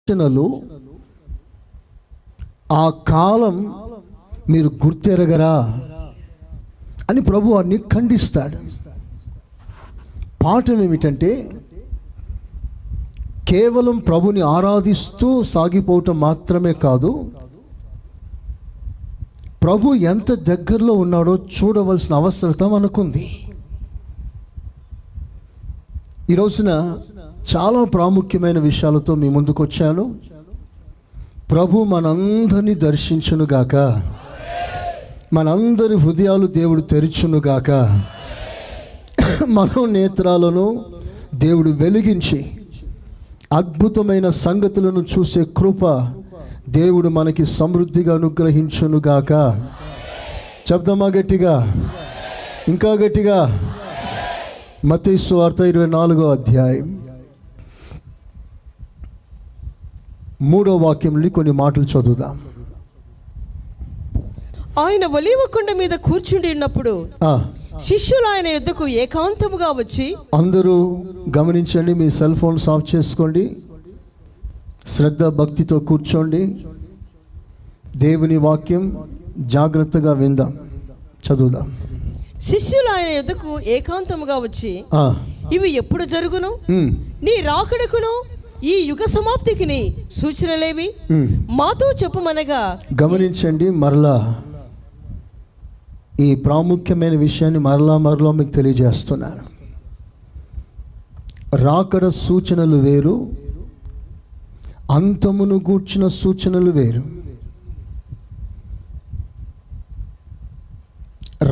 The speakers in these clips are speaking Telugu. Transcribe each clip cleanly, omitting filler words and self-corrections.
సూచనలు ఆ కాలం మీరు గుర్తెరగరా అని ప్రభు వారిని ఖండిస్తాడు. పాఠం ఏమిటంటే కేవలం ప్రభుని ఆరాధిస్తూ సాగిపోవటం మాత్రమే కాదు, ప్రభు ఎంత దగ్గరలో ఉన్నాడో చూడవలసిన అవసరత మనకుంది. ఈ రోజున చాలా ప్రాముఖ్యమైన విషయాలతో మీ ముందుకు వచ్చాను. ప్రభు మనందరినీ దర్శించునుగాక, మనందరి హృదయాలు దేవుడు తెరిచునుగాక, మనోనేత్రాలను దేవుడు వెలిగించి అద్భుతమైన సంగతులను చూసే కృప దేవుడు మనకి సమృద్ధిగా అనుగ్రహించునుగాక. చెప్దామా గట్టిగా, ఇంకా గట్టిగా. మత్తయి సువార్త 24వ అధ్యాయం 3వ వాక్యం నుండి కొన్ని మాటలు చదువుదాం. ఆయన ఒలీవ కొండ మీద కూర్చుండి ఉన్నప్పుడు శిష్యులు ఆయన యొద్దకు ఏకాంతముగా వచ్చి, అందరూ గమనించండి, మీ సెల్ ఫోన్స్ ఆఫ్ చేసుకోండి, శ్రద్ధ భక్తితో కూర్చోండి, దేవుని వాక్యం జాగ్రత్తగా విందాం, చదువుదాం. శిష్యులు ఆయన యొద్దకు ఏకాంతముగా వచ్చి, ఇవి ఎప్పుడు జరుగును? నీ రాకడకును ఈ యుగ సమాప్తికి నీ సూచనలేవి? మాతో చెప్పుమనగా. గమనించండి, మరలా ఈ ప్రాముఖ్యమైన విషయాన్ని మరలా మీకు తెలియజేస్తున్నాను. రాకడ సూచనలు వేరు, అంతమును గూర్చిన సూచనలు వేరు.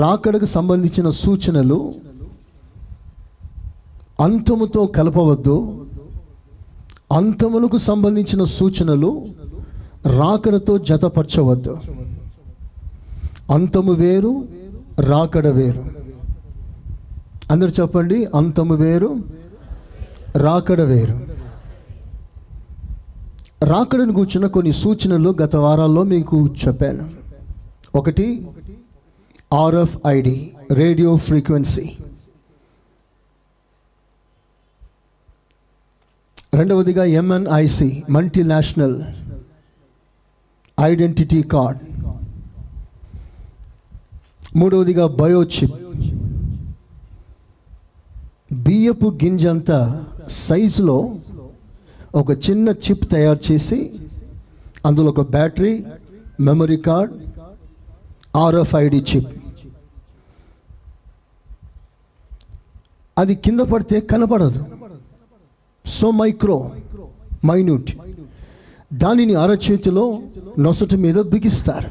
రాకడకు సంబంధించిన సూచనలు అంతముతో కలపవద్దు, అంతమునకు సంబంధించిన సూచనలు రాకడతో జతపరచవద్దు. అంతము వేరు, రాకడ వేరు. అందరు చెప్పండి, అంతము వేరు, రాకడ వేరు. రాకడను కూర్చున్న కొన్ని సూచనలు గత వారాల్లో మీకు చెప్పాను. ఒకటి RFID, రేడియో ఫ్రీక్వెన్సీ. రెండవదిగా MNIC, మల్టీనేషనల్ ఐడెంటిటీ కార్డ్. మూడవదిగా బయోచిప్, బియ్యపు గింజంత సైజులో ఒక చిన్న చిప్ తయారు చేసి అందులో ఒక battery, memory card, RFID chip. అది కింద పడితే కనపడదు, సో మైన్యూట్. దానిని అరచేతిలో నొసటి మీద బిగిస్తారు.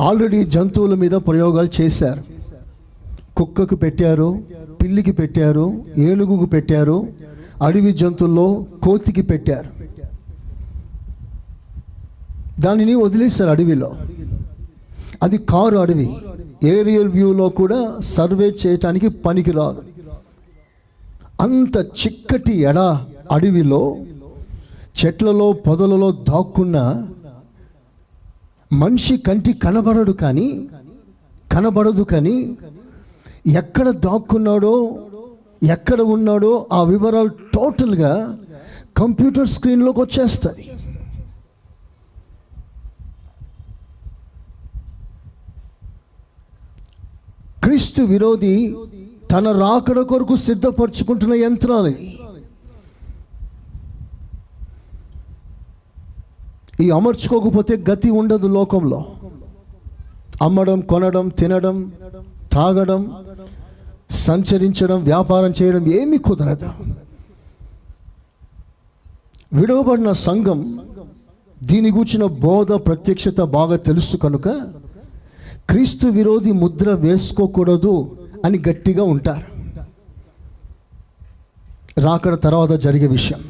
ఆల్రెడీ జంతువుల మీద ప్రయోగాలు చేశారు. కుక్కకు పెట్టారు, పిల్లికి పెట్టారు, ఏనుగుకు పెట్టారు, అడవి జంతువుల్లో కోతికి పెట్టారు. దానిని వదిలేశారు అడవిలో. అది కారు అడవి, ఏరియల్ వ్యూలో కూడా సర్వే చేయటానికి పనికిరాదు. అంత చిక్కటి అడవిలో చెట్లలో పొదలలో దాక్కున్న మనిషి కంటి కనబడదు కానీ ఎక్కడ దాక్కున్నాడో, ఎక్కడ ఉన్నాడో ఆ వివరాలు టోటల్గా కంప్యూటర్ స్క్రీన్లోకి వచ్చేస్తుంది. క్రీస్తు విరోధి తన రాకడ కొరకు సిద్ధపరచుకుంటున్న యంత్రాలు ఈ అమర్చుకోకపోతే గతి ఉండదు లోకంలో. అమ్మడం, కొనడం, తినడం, తాగడం, సంచరించడం, వ్యాపారం చేయడం ఏమీ కుదరదు. విడవబడిన సంఘం దీని గూర్చిన బోధ ప్రత్యక్షత బాగా తెలుసు కనుక క్రీస్తు విరోధి ముద్ర వేసుకోకూడదు అని గట్టిగా ఉంటారు. రాకడ తర్వాత జరిగే విషయం.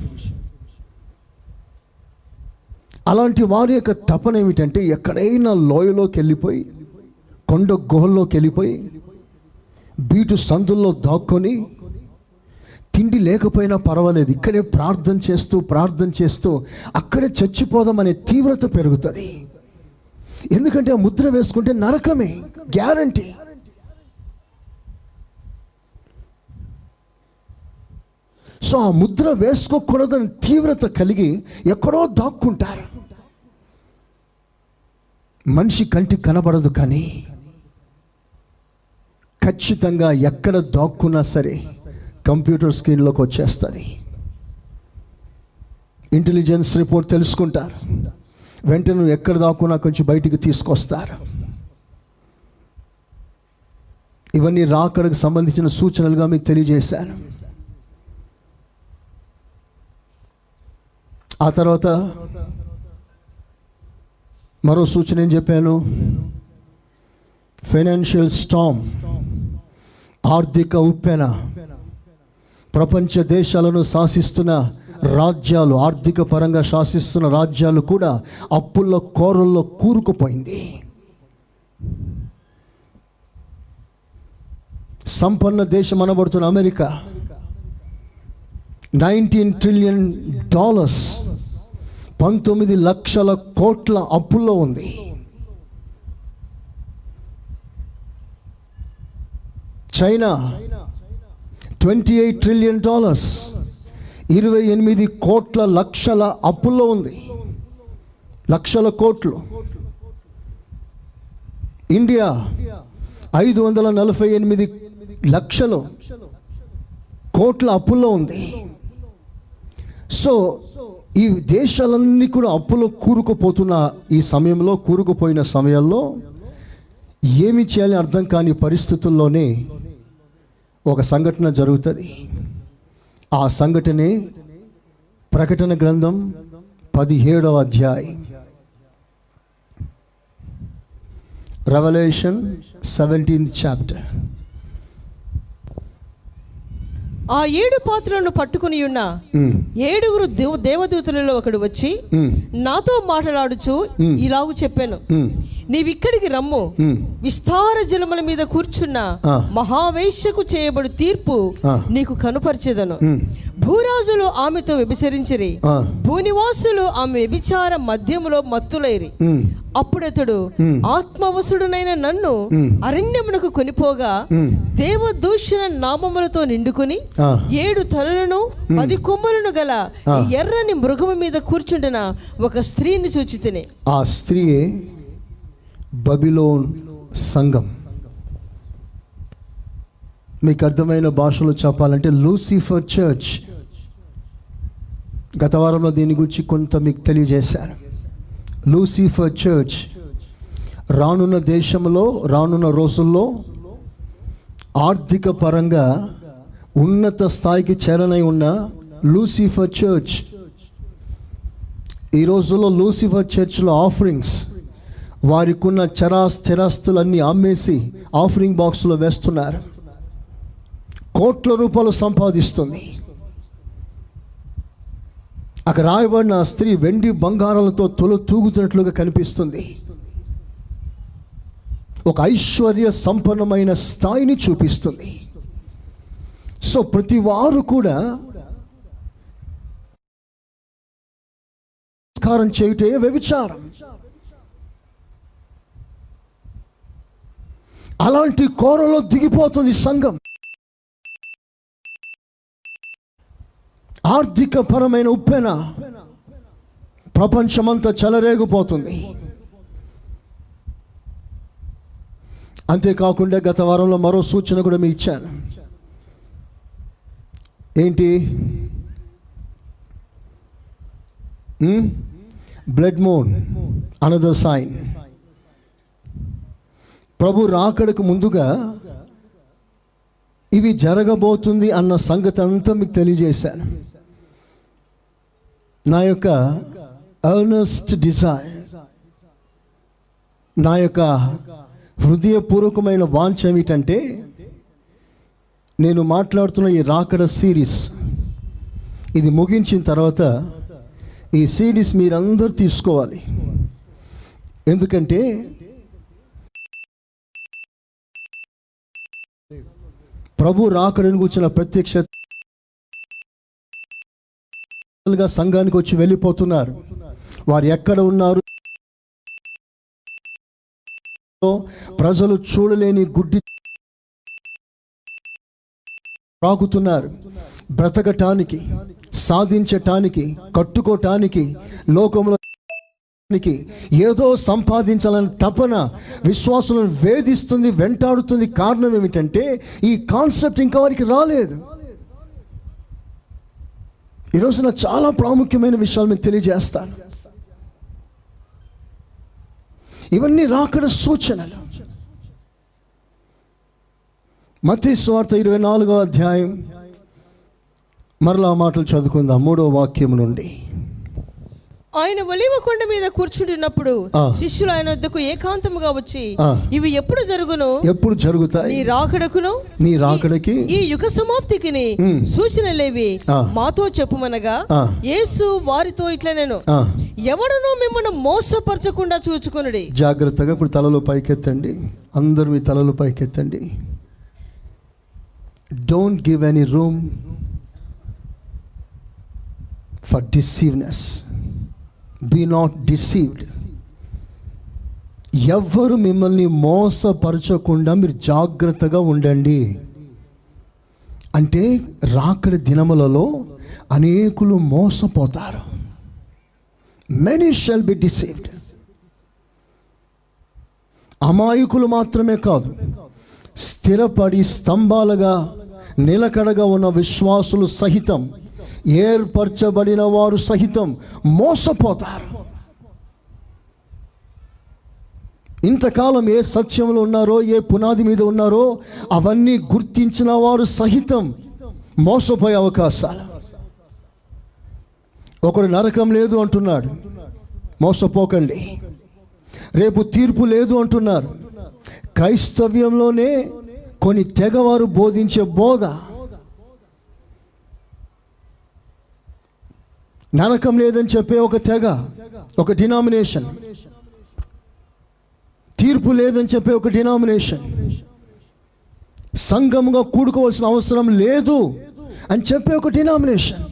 అలాంటి వారి యొక్క తపన ఏమిటంటే ఎక్కడైనా లోయలోకి వెళ్ళిపోయి, కొండ గుహల్లోకి వెళ్ళిపోయి, బీటు సందుల్లో దాక్కొని, తిండి లేకపోయినా పర్వాలేదు, ఇక్కడే ప్రార్థన చేస్తూ అక్కడే చచ్చిపోదామనే తీవ్రత పెరుగుతుంది. ఎందుకంటే ఆ ముద్ర వేసుకుంటే నరకమే గ్యారంటీ. సో ఆ ముద్ర వేసుకోకూడదని తీవ్రత కలిగి ఎక్కడో దాక్కుంటారు. మనిషి కంటికి కనబడదు, కానీ ఖచ్చితంగా ఎక్కడ దాక్కున్నా సరే కంప్యూటర్ స్క్రీన్లోకి వచ్చేస్తుంది. ఇంటెలిజెన్స్ రిపోర్ట్ తెలుసుకుంటారు, వెంటనే నువ్వు ఎక్కడ దాక్కున్నా కొంచెం బయటికి తీసుకొస్తారు. ఇవన్నీ రాకడకు సంబంధించిన సూచనలుగా మీకు తెలియజేశాను. ఆ తర్వాత మరో సూచన ఏం చెప్పాను? ఫైనాన్షియల్ స్టార్మ్, ఆర్థిక ఉప్పెన. ప్రపంచ దేశాలను శాసిస్తున్న రాజ్యాలు, ఆర్థిక పరంగా శాసిస్తున్న రాజ్యాలు కూడా అప్పుల కోరల్లో కూరుకుపోయింది. సంపన్న దేశం అనబడుతున్న అమెరికా $19 ట్రిలియన్ 19 లక్షల కోట్ల అప్పుల్లో ఉంది. చైనా $28 ట్రిలియన్ 28 కోట్ల లక్షల అప్పుల్లో ఉంది, లక్షల కోట్లు. ఇండియా 548 లక్షలు కోట్ల అప్పుల్లో ఉంది. సో ఈ దేశాలన్నీ కూడా అప్పులో కూరుకుపోతున్న ఈ సమయంలో, కూరుకుపోయిన సమయంలో ఏమి చేయాలి అర్థం కాని పరిస్థితుల్లోనే ఒక సంఘటన జరుగుతుంది. ఆ సంఘటనే ప్రకటన గ్రంథం 17వ అధ్యాయం, రెవల్యూషన్ 17th చాప్టర్. ఆ 7 పాత్రలను పట్టుకుని ఉన్న 7 దేవదూతలలో ఒకడు వచ్చి నాతో మాట్లాడుచు ఇలాగు చెప్పాను, నీవిక్కడికి రమ్ము, విస్తార జలముల మీద కూర్చున్న మహావేశ్యకు చేయబడు తీర్పు నీకు కనుపరిచేదను. భూరాజులు ఆమెతో వ్యభిచరించిరి, భూనివాసులు ఆమె వ్యభిచార మధ్యములో మత్తులైరి. అప్పుడతడు ఆత్మవసుడునైన నన్ను అరణ్యమునకు కొనిపోగా దేవదూషణ నామములతో నిండుకుని 7 తలలను 10 కొమ్ములను గల ఎర్రని మృగము మీద కూర్చుంటున్న ఒక స్త్రీని చూచితిని. ఆ స్త్రీయే బబిలోన్ సంఘం. మీకు అర్థమైన భాషలో చెప్పాలంటే లూసిఫర్ చర్చ్. గత వారంలో దీని గురించి కొంత మీకు తెలియజేశాను. లూసిఫర్ చర్చ్ రానున్న దేశంలో, రానున్న రోజుల్లో ఆర్థిక పరంగా ఉన్నత స్థాయికి చేరనై ఉన్న లూసిఫర్ చర్చ్. ఈ రోజుల్లో లూసిఫర్ చర్చ్లో ఆఫరింగ్స్, వారికి ఉన్న చరాస్తులన్నీ అమ్మేసి ఆఫరింగ్ బాక్స్లో వేస్తున్నారు. కోట్ల రూపాయలు సంపాదిస్తుంది. అక్కడ రాయబడిన ఆ స్త్రీ వెండి బంగారాలతో తూగుతున్నట్లుగా కనిపిస్తుంది. ఒక ఐశ్వర్య సంపన్నమైన స్థాయిని చూపిస్తుంది. సో ప్రతి వారు కూడా నమస్కారం చేయుటే వ్యభిచారం. అలాంటి కోరలో దిగిపోతుంది సంఘం. ఆర్థిక పరమైన ఉప్పెన ప్రపంచమంతా చెలరేగిపోతుంది. అంతేకాకుండా గత వారంలో మరో సూచన కూడా మీకు ఇచ్చాను. ఏంటి? Blood moon, another sign. ప్రభు రాకడకు ముందుగా ఇవి జరగబోతుంది అన్న సంగతి అంతా మీకు తెలియజేశాను. నా యొక్క ఎర్నెస్ట్ డిజైర్, నా యొక్క హృదయపూర్వకమైన వాంఛ ఏమిటంటే, నేను మాట్లాడుతున్న ఈ రాకడ సిరీస్ ఇది ముగించిన తర్వాత ఈ సిరీస్ మీరందరూ తీసుకోవాలి. ఎందుకంటే ప్రభు రాకడను కూర్చున్న ప్రత్యక్షగా సంఘానికి వచ్చి వెళ్ళిపోతున్నారు. వారు ఎక్కడ ఉన్నారు? ప్రజలు చూడలేని గుడ్డి రాకుతున్నారు. బ్రతకటానికి, సాధించటానికి, కట్టుకోటానికి, లోకంలో ఏదో సంపాదించాలని తపన విశ్వాసులను వేధిస్తుంది, వెంటాడుతుంది. కారణం ఏమిటంటే ఈ కాన్సెప్ట్ ఇంకా వారికి రాలేదు. ఈరోజు నాకు చాలా ప్రాముఖ్యమైన విషయాలు మీకు తెలియజేస్తాను. ఇవన్నీ రాకడ సూచనలు. మత్తయి సువార్త 24వ అధ్యాయం, మరలా మాటలు చదువుకుందాం 3వ వాక్యం నుండి. ఆయన ఒలీవ కొండ మీద కూర్చుంటున్నప్పుడు శిష్యులు ఆయన వద్దకు ఏకాంతముగా వచ్చి, ఇవి ఎప్పుడు జరుగును? ఎప్పుడు జరుగుతాయి? నీ రాకడకును నీ రాకడకి ఈ యుగ సమాప్తికి సూచనలేవి మాతో చెప్పుమనగా, యేసు వారితో ఇట్లనెను, ఎవడనూ మిమ్మల్ని మోసపరచకుండా చూచుకొనుడి. జాగ్రత్తగా ఇప్పుడు తలలు పైకెత్తండి, అందరూ మీ తలలు పైకెత్తండి. Don't give any room for deceiveness. Be not deceived. ఎవ్వరు మిమ్మల్ని మోసపరచకుండా మీరు జాగ్రత్తగా ఉండండి. అంటే రాకడ దినములలో అనేకులు మోసపోతారు. Many shall be deceived. అమాయకులు మాత్రమే కాదు, స్థిరపడి స్తంభాలుగా నిలకడగా ఉన్న విశ్వాసులు సహితం, ఏర్పరచబడిన వారు సహితం మోసపోతారు. ఇంతకాలం ఏ సత్యంలో ఉన్నారో, ఏ పునాది మీద ఉన్నారో అవన్నీ గుర్తించిన వారు సహితం మోసపోయే అవకాశాలు. ఒకడు నరకం లేదు అంటున్నాడు, మోసపోకండి. రేపు తీర్పు లేదు అంటున్నారు. క్రైస్తవ్యంలోనే కొన్ని తెగవారు బోధించే బోధ, నరకం లేదని చెప్పే ఒక తెగ, ఒక డినామినేషన్, తీర్పు లేదని చెప్పే ఒక డినామినేషన్, సంఘముగా కూడుకోవాల్సిన అవసరం లేదు అని చెప్పే ఒక డినామినేషన్,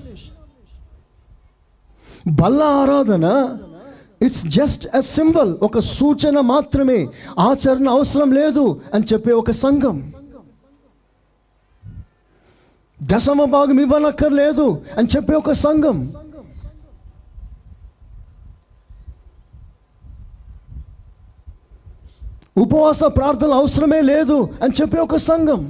బల్ల ఆరాధన ఇట్స్ జస్ట్ ఎ సింబల్, ఒక సూచన మాత్రమే, ఆచరణ అవసరం లేదు అని చెప్పే ఒక సంఘం, దశమ భాగం ఇవ్వనక్కర్లేదు అని చెప్పే ఒక సంఘం, ఉపవాస ప్రార్థన అవసరమే లేదు అని చెప్పే ఒక సంఘం,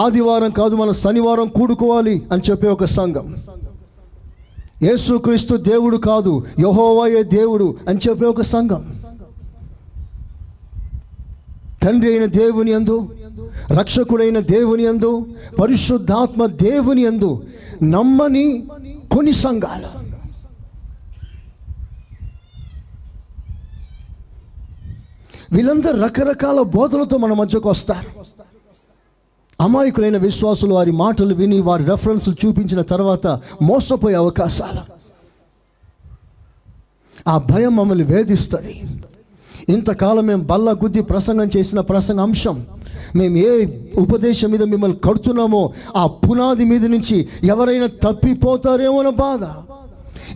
ఆదివారం కాదు మనం శనివారం కూడుకోవాలి అని చెప్పే ఒక సంఘం, యేసుక్రీస్తు దేవుడు కాదు యెహోవాయే దేవుడు అని చెప్పే ఒక సంఘం, తండ్రి అయిన దేవుని యందు, రక్షకుడైన దేవుని యందు, పరిశుద్ధాత్మ దేవుని యందు నమ్మని కొన్ని సంఘాలు. వీళ్ళందరూ రకరకాల బోధలతో మన మధ్యకు వస్తారు. అమాయకులైన విశ్వాసులు వారి మాటలు విని వారి రెఫరెన్స్లు చూపించిన తర్వాత మోసపోయే అవకాశాలు. ఆ భయం మమ్మల్ని వేధిస్తుంది. ఇంతకాలం మేము బల్ల గుద్ది ప్రసంగం చేసిన ప్రసంగ అంశం, మేము ఏ ఉపదేశం మీద మిమ్మల్ని కడుతున్నామో ఆ పునాది మీద నుంచి ఎవరైనా తప్పిపోతారేమో అన్న బాధ.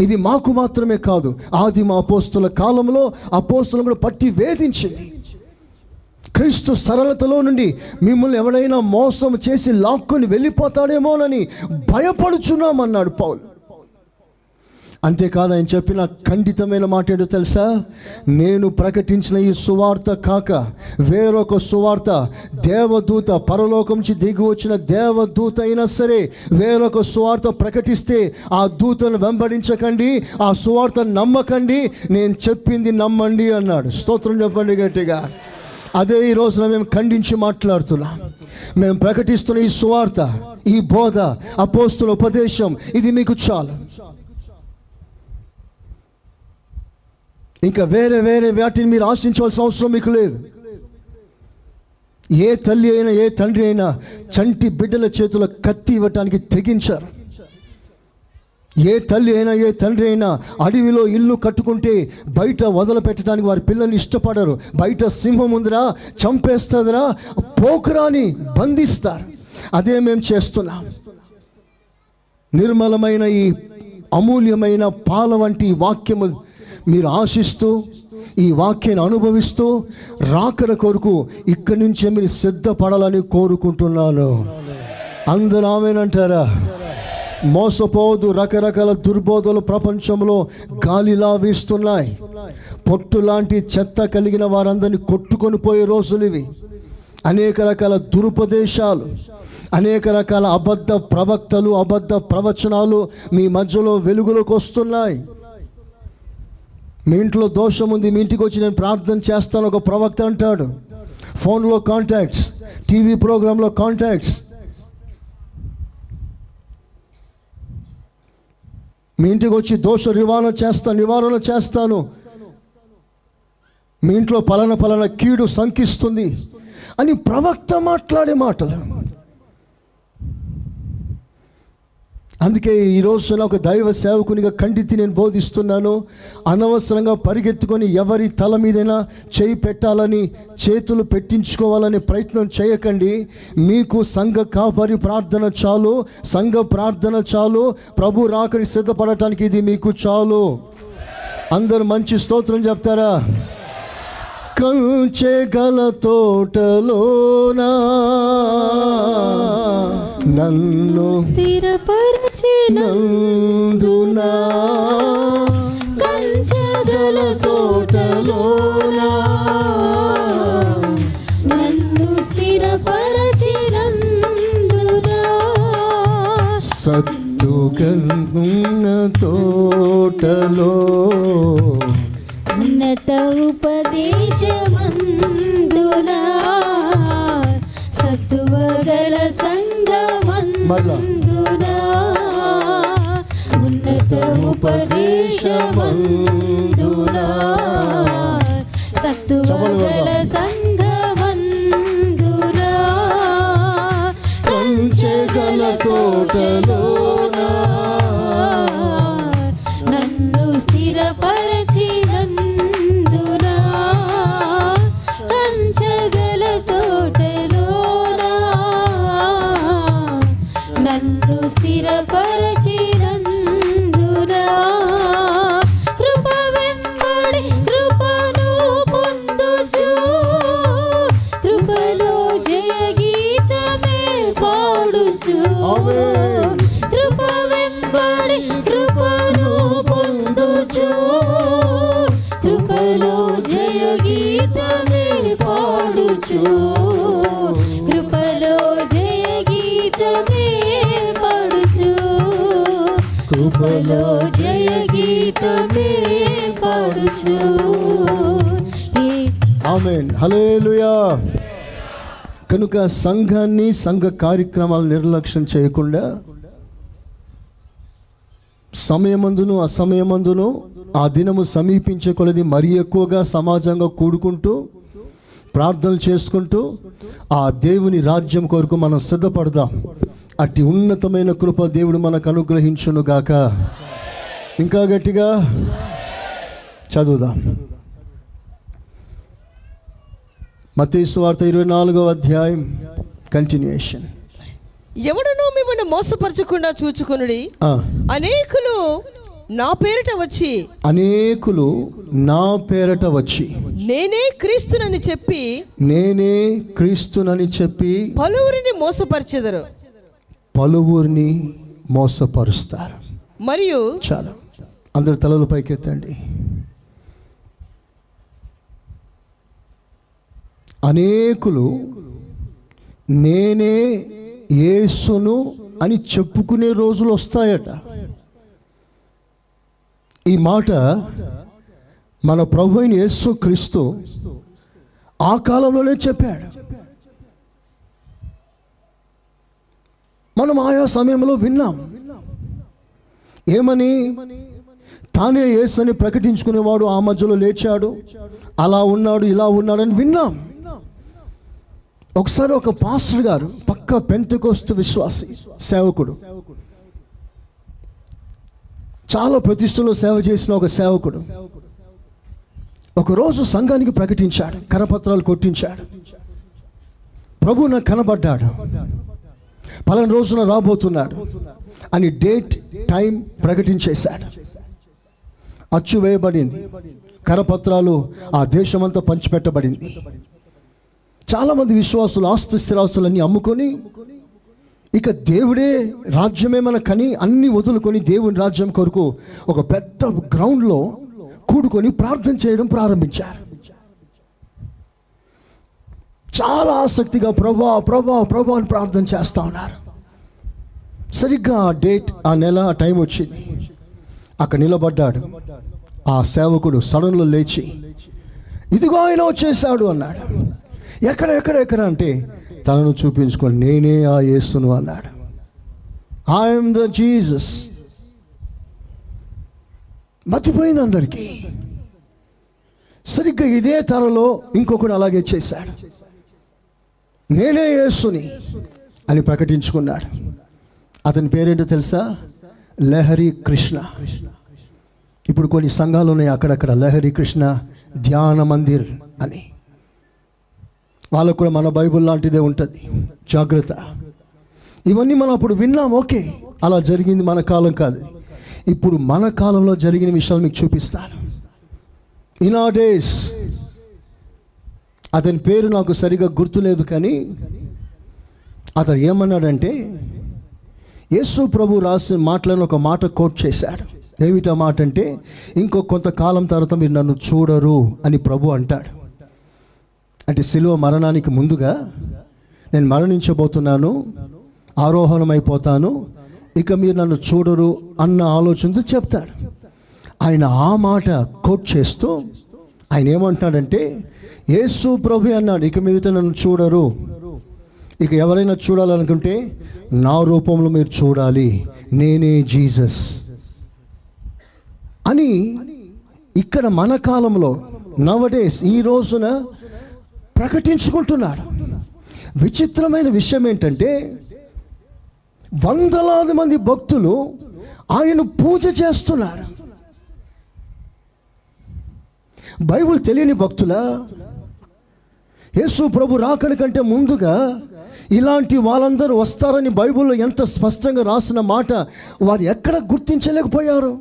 ఇది మాకు మాత్రమే కాదు, ఆదిమ అపోస్తుల కాలంలో అపోస్తులను కూడా పట్టి వేధించింది. క్రీస్తు సరళతలో నుండి మిమ్మల్ని ఎవడైనా మోసం చేసి లాక్కొని వెళ్ళిపోతాడేమోనని భయపడుచున్నామన్నాడు పౌలు. అంతేకాదు, ఆయన చెప్పిన ఖండితమైన మాట ఏంటో తెలుసా? నేను ప్రకటించిన ఈ సువార్త కాక వేరొక సువార్త, దేవదూత, పరలోకం నుంచి దిగి వచ్చిన దేవదూత అయినా సరే వేరొక సువార్త ప్రకటిస్తే ఆ దూతను వెంబడించకండి, ఆ సువార్త నమ్మకండి, నేను చెప్పింది నమ్మండి అన్నాడు. స్తోత్రం చెప్పండి గట్టిగా. అదే ఈ రోజున మేము ఖండించి మాట్లాడుతున్నాం. మేము ప్రకటిస్తున్న ఈ సువార్త, ఈ బోధ, అపోస్తుల ఉపదేశం, ఇది మీకు చాలు. ఇంకా వేరే వేరే వాటిని మీరు ఆశించవలసిన అవసరం మీకు లేదు. ఏ తల్లి అయినా ఏ తండ్రి అయినా చంటి బిడ్డల చేతిలో కత్తి ఇవ్వటానికి తెగించారు. ఏ తల్లి అయినా ఏ తండ్రి అయినా అడవిలో ఇల్లు కట్టుకుంటే బయట వదిలిపెట్టడానికి వారి పిల్లల్ని ఇష్టపడరు. బయట సింహం ఉందిరా, చంపేస్తుందిరా, పోకురాని బంధిస్తారు. అదే మేము చేస్తున్నాం. నిర్మలమైన ఈ అమూల్యమైన పాల వంటి వాక్యము మీరు ఆశిస్తూ ఈ వాక్యాన్ని అనుభవిస్తూ రాకడ కొరకు ఇక్కడి నుంచే మీరు సిద్ధపడాలని కోరుకుంటున్నాను. అందరూ ఆమేనంటారా? మోసపోదు. రకరకాల దుర్బోధలు ప్రపంచంలో గాలిలా వీస్తున్నాయి. పొట్టు లాంటి చెత్త కలిగిన వారందరినీ కొట్టుకొని పోయే రోజులు ఇవి. అనేక రకాల దురుపదేశాలు, అనేక రకాల అబద్ధ ప్రవక్తలు, అబద్ధ ప్రవచనాలు మీ మధ్యలో వెలుగులోకి వస్తున్నాయి. మీ ఇంట్లో దోషం ఉంది, మీ ఇంటికి వచ్చి నేను ప్రార్థన చేస్తాను ఒక ప్రవక్త అంటాడు. ఫోన్లో కాంటాక్ట్స్, టీవీ ప్రోగ్రాంలో కాంటాక్ట్స్. మీ ఇంటికి వచ్చి దోష నివారణ చేస్తాను, మీ ఇంట్లో పలానా కీడు శంకిస్తుంది అని ప్రవక్త మాట్లాడే మాటలు. అందుకే ఈరోజు ఒక దైవ సేవకునిగా ఖండితి నేను బోధిస్తున్నాను. అనవసరంగా పరిగెత్తుకొని ఎవరి తల మీదైనా చేయి పెట్టాలని, చేతులు పెట్టించుకోవాలని ప్రయత్నం చేయకండి. మీకు సంఘ కాపరి ప్రార్థన చాలు, సంఘ ప్రార్థన చాలు. ప్రభు రాకడి సిద్ధపడటానికి ఇది మీకు చాలు. అందరూ మంచి స్తోత్రం చెప్తారా? కంచె గల తోటలోనా నన్ను స్థిరపరచినందునా, కంచె గల తోటలోనా నన్ను స్థిరపరచినందునా, సత్తుగన్న తోటలో ఉన్నత ఉపదేశమందునా, సత్తువగల సంగమందునా, ఉన్నత ఉపదేశమందునా, సత్తువగల సంగమందునా, కంచె గల తోటలోనా నన్ను స్థిరపరచినందునా, కంచెగల తోటలోనా నన్ను స్థిరపరచినందునా, కృప వెంబడి కృపను పొందుచు, కృపలో జయ గీతమే పాడుచు, కృప వెంబడి కృపను పొందుచు, కృపలో జయ గీతమే పాడుచు, కృపలో జయ గీతమే పాడుచు, కృపలో జయ గీతమే పాడుచు. ఆమేన్, హల్లెలూయా. కనుక సంఘాన్ని, సంఘ కార్యక్రమాలు నిర్లక్ష్యం చేయకుండా సమయమందును అసమయమందును ఆ దినము సమీపించే కొలది మరీ ఎక్కువగా సమాజంగా కూడుకుంటూ ప్రార్థనలు చేసుకుంటూ ఆ దేవుని రాజ్యం కొరకు మనం సిద్ధపడదాం. అట్టి ఉన్నతమైన కృప దేవుడు మనకు అనుగ్రహించును గాక. ఇంకా గట్టిగా చదువుదాం. మత్తయి సువార్త 24వ అధ్యాయం కంటిన్యూయేషన్. ఎవడనో మిమ్మల్ని మోసపరచకుండా చూచుకొనుడి. అనేకులు నా పేరిట వచ్చి నేనే క్రీస్తునని చెప్పి పలువురిని మోసపరుస్తారు. మరియు చాలా అందరు తలలు పైకెత్తండి. అనేకులు నేనే యేసును అని చెప్పుకునే రోజులు వస్తాయట. ఈ మాట మన ప్రభు అయిన యేసు క్రీస్తు ఆ కాలంలోనే చెప్పాడు. మనం ఆయా సమయంలో విన్నాం. ఏమని? తానే యేసు అని ప్రకటించుకునేవాడు ఆ మధ్యలో లేచాడు, అలా ఉన్నాడు, ఇలా ఉన్నాడని విన్నాం. ఒకసారి ఒక పాస్టర్ గారు, పక్క పెంతెకోస్తు విశ్వాసి సేవకుడు, చాలా ప్రతిష్టలో సేవ చేసిన ఒక సేవకుడు, ఒకరోజు సంఘానికి ప్రకటించాడు, కరపత్రాలు కొట్టించాడు. ప్రభు నాకు కనబడ్డాడు, పలానా రోజున రాబోతున్నాడు అని డేట్ టైం ప్రకటించేశాడు. అచ్చు వేయబడింది, కరపత్రాలు ఆ దేశమంతా పంచిపెట్టబడింది. చాలామంది విశ్వాసులు ఆస్తి స్థిరాస్తులన్నీ అమ్ముకొని ఇక దేవుడే రాజ్యమే మనకని అన్ని వదులుకొని దేవుని రాజ్యం కొరకు ఒక పెద్ద గ్రౌండ్లో కూడుకొని ప్రార్థన చేయడం ప్రారంభించారు. చాలా ఆసక్తిగా ప్రభా ప్రభా ప్రభా అని ప్రార్థన చేస్తూ ఉన్నారు. సరిగ్గా ఆ డేట్, ఆ నెల, ఆ టైం వచ్చింది. అక్కడ నిలబడ్డాడు. ఆ సేవకుడు సడన్లో లేచి, ఇదిగో ఆయన వచ్చేసాడు అన్నాడు. ఎక్కడ ఎక్కడ ఎక్కడ అంటే తనను చూపించుకొని, నేనే ఆ యేసును అన్నాడు. I'm the Jesus. మర్చిపోయింది అందరికీ. సరిగ్గా ఇదే తరలో ఇంకొకడు అలాగే చేశాడు. నేనే యేసుని అని ప్రకటించుకున్నాడు. అతని పేరేంటో తెలుసా? లహరి కృష్ణ. ఇప్పుడు కొన్ని సంఘాలు ఉన్నాయి అక్కడక్కడ, లహరి కృష్ణ ధ్యాన మందిర్ అని. వాళ్ళకు కూడా మన బైబుల్ లాంటిదే ఉంటుంది, జాగ్రత్త. ఇవన్నీ మనం అప్పుడు విన్నాం, ఓకే, అలా జరిగింది, మన కాలం కాదు. ఇప్పుడు మన కాలంలో జరిగిన విషయాలు మీకు చూపిస్తాను. ఇన్ ఆ డేస్, అతని పేరు నాకు సరిగా గుర్తులేదు, కానీ అతడు ఏమన్నాడంటే, యేసు ప్రభు రాసిన మాటలను ఒక మాట కోట్ చేశాడు. ఏమిటా మాట అంటే, ఇంకో కొంతకాలం తర్వాత మీరు నన్ను చూడరు అని ప్రభు అంటాడు. అంటే శిలువ మరణానికి ముందుగా నేను మరణించబోతున్నాను, ఆరోహణమైపోతాను, ఇక మీరు నన్ను చూడరు అన్న ఆలోచనతో చెప్తాడు. ఆయన ఆ మాట కోట్ చేస్తూ ఆయన ఏమంటున్నాడంటే, యేసు ప్రభు అన్నాడు, ఇక మీదట నన్ను చూడరు, ఇక ఎవరైనా చూడాలనుకుంటే నా రూపంలో మీరు చూడాలి, నేనే జీసస్ అని ఇక్కడ మన కాలంలో నవడేస్ ఈ రోజున ప్రకటించుకుంటున్నాడు. విచిత్రమైన విషయం ఏంటంటే, వందలాది మంది భక్తులు ఆయన పూజ చేస్తున్నారు. బైబిల్ తెలియని భక్తుల, యేసు ప్రభు రాకడ కంటే ముందుగా ఇలాంటి వాళ్ళందరూ వస్తారని బైబిల్లో ఎంత స్పష్టంగా రాసిన మాట వారు ఎక్కడ గుర్తించలేకపోయారు.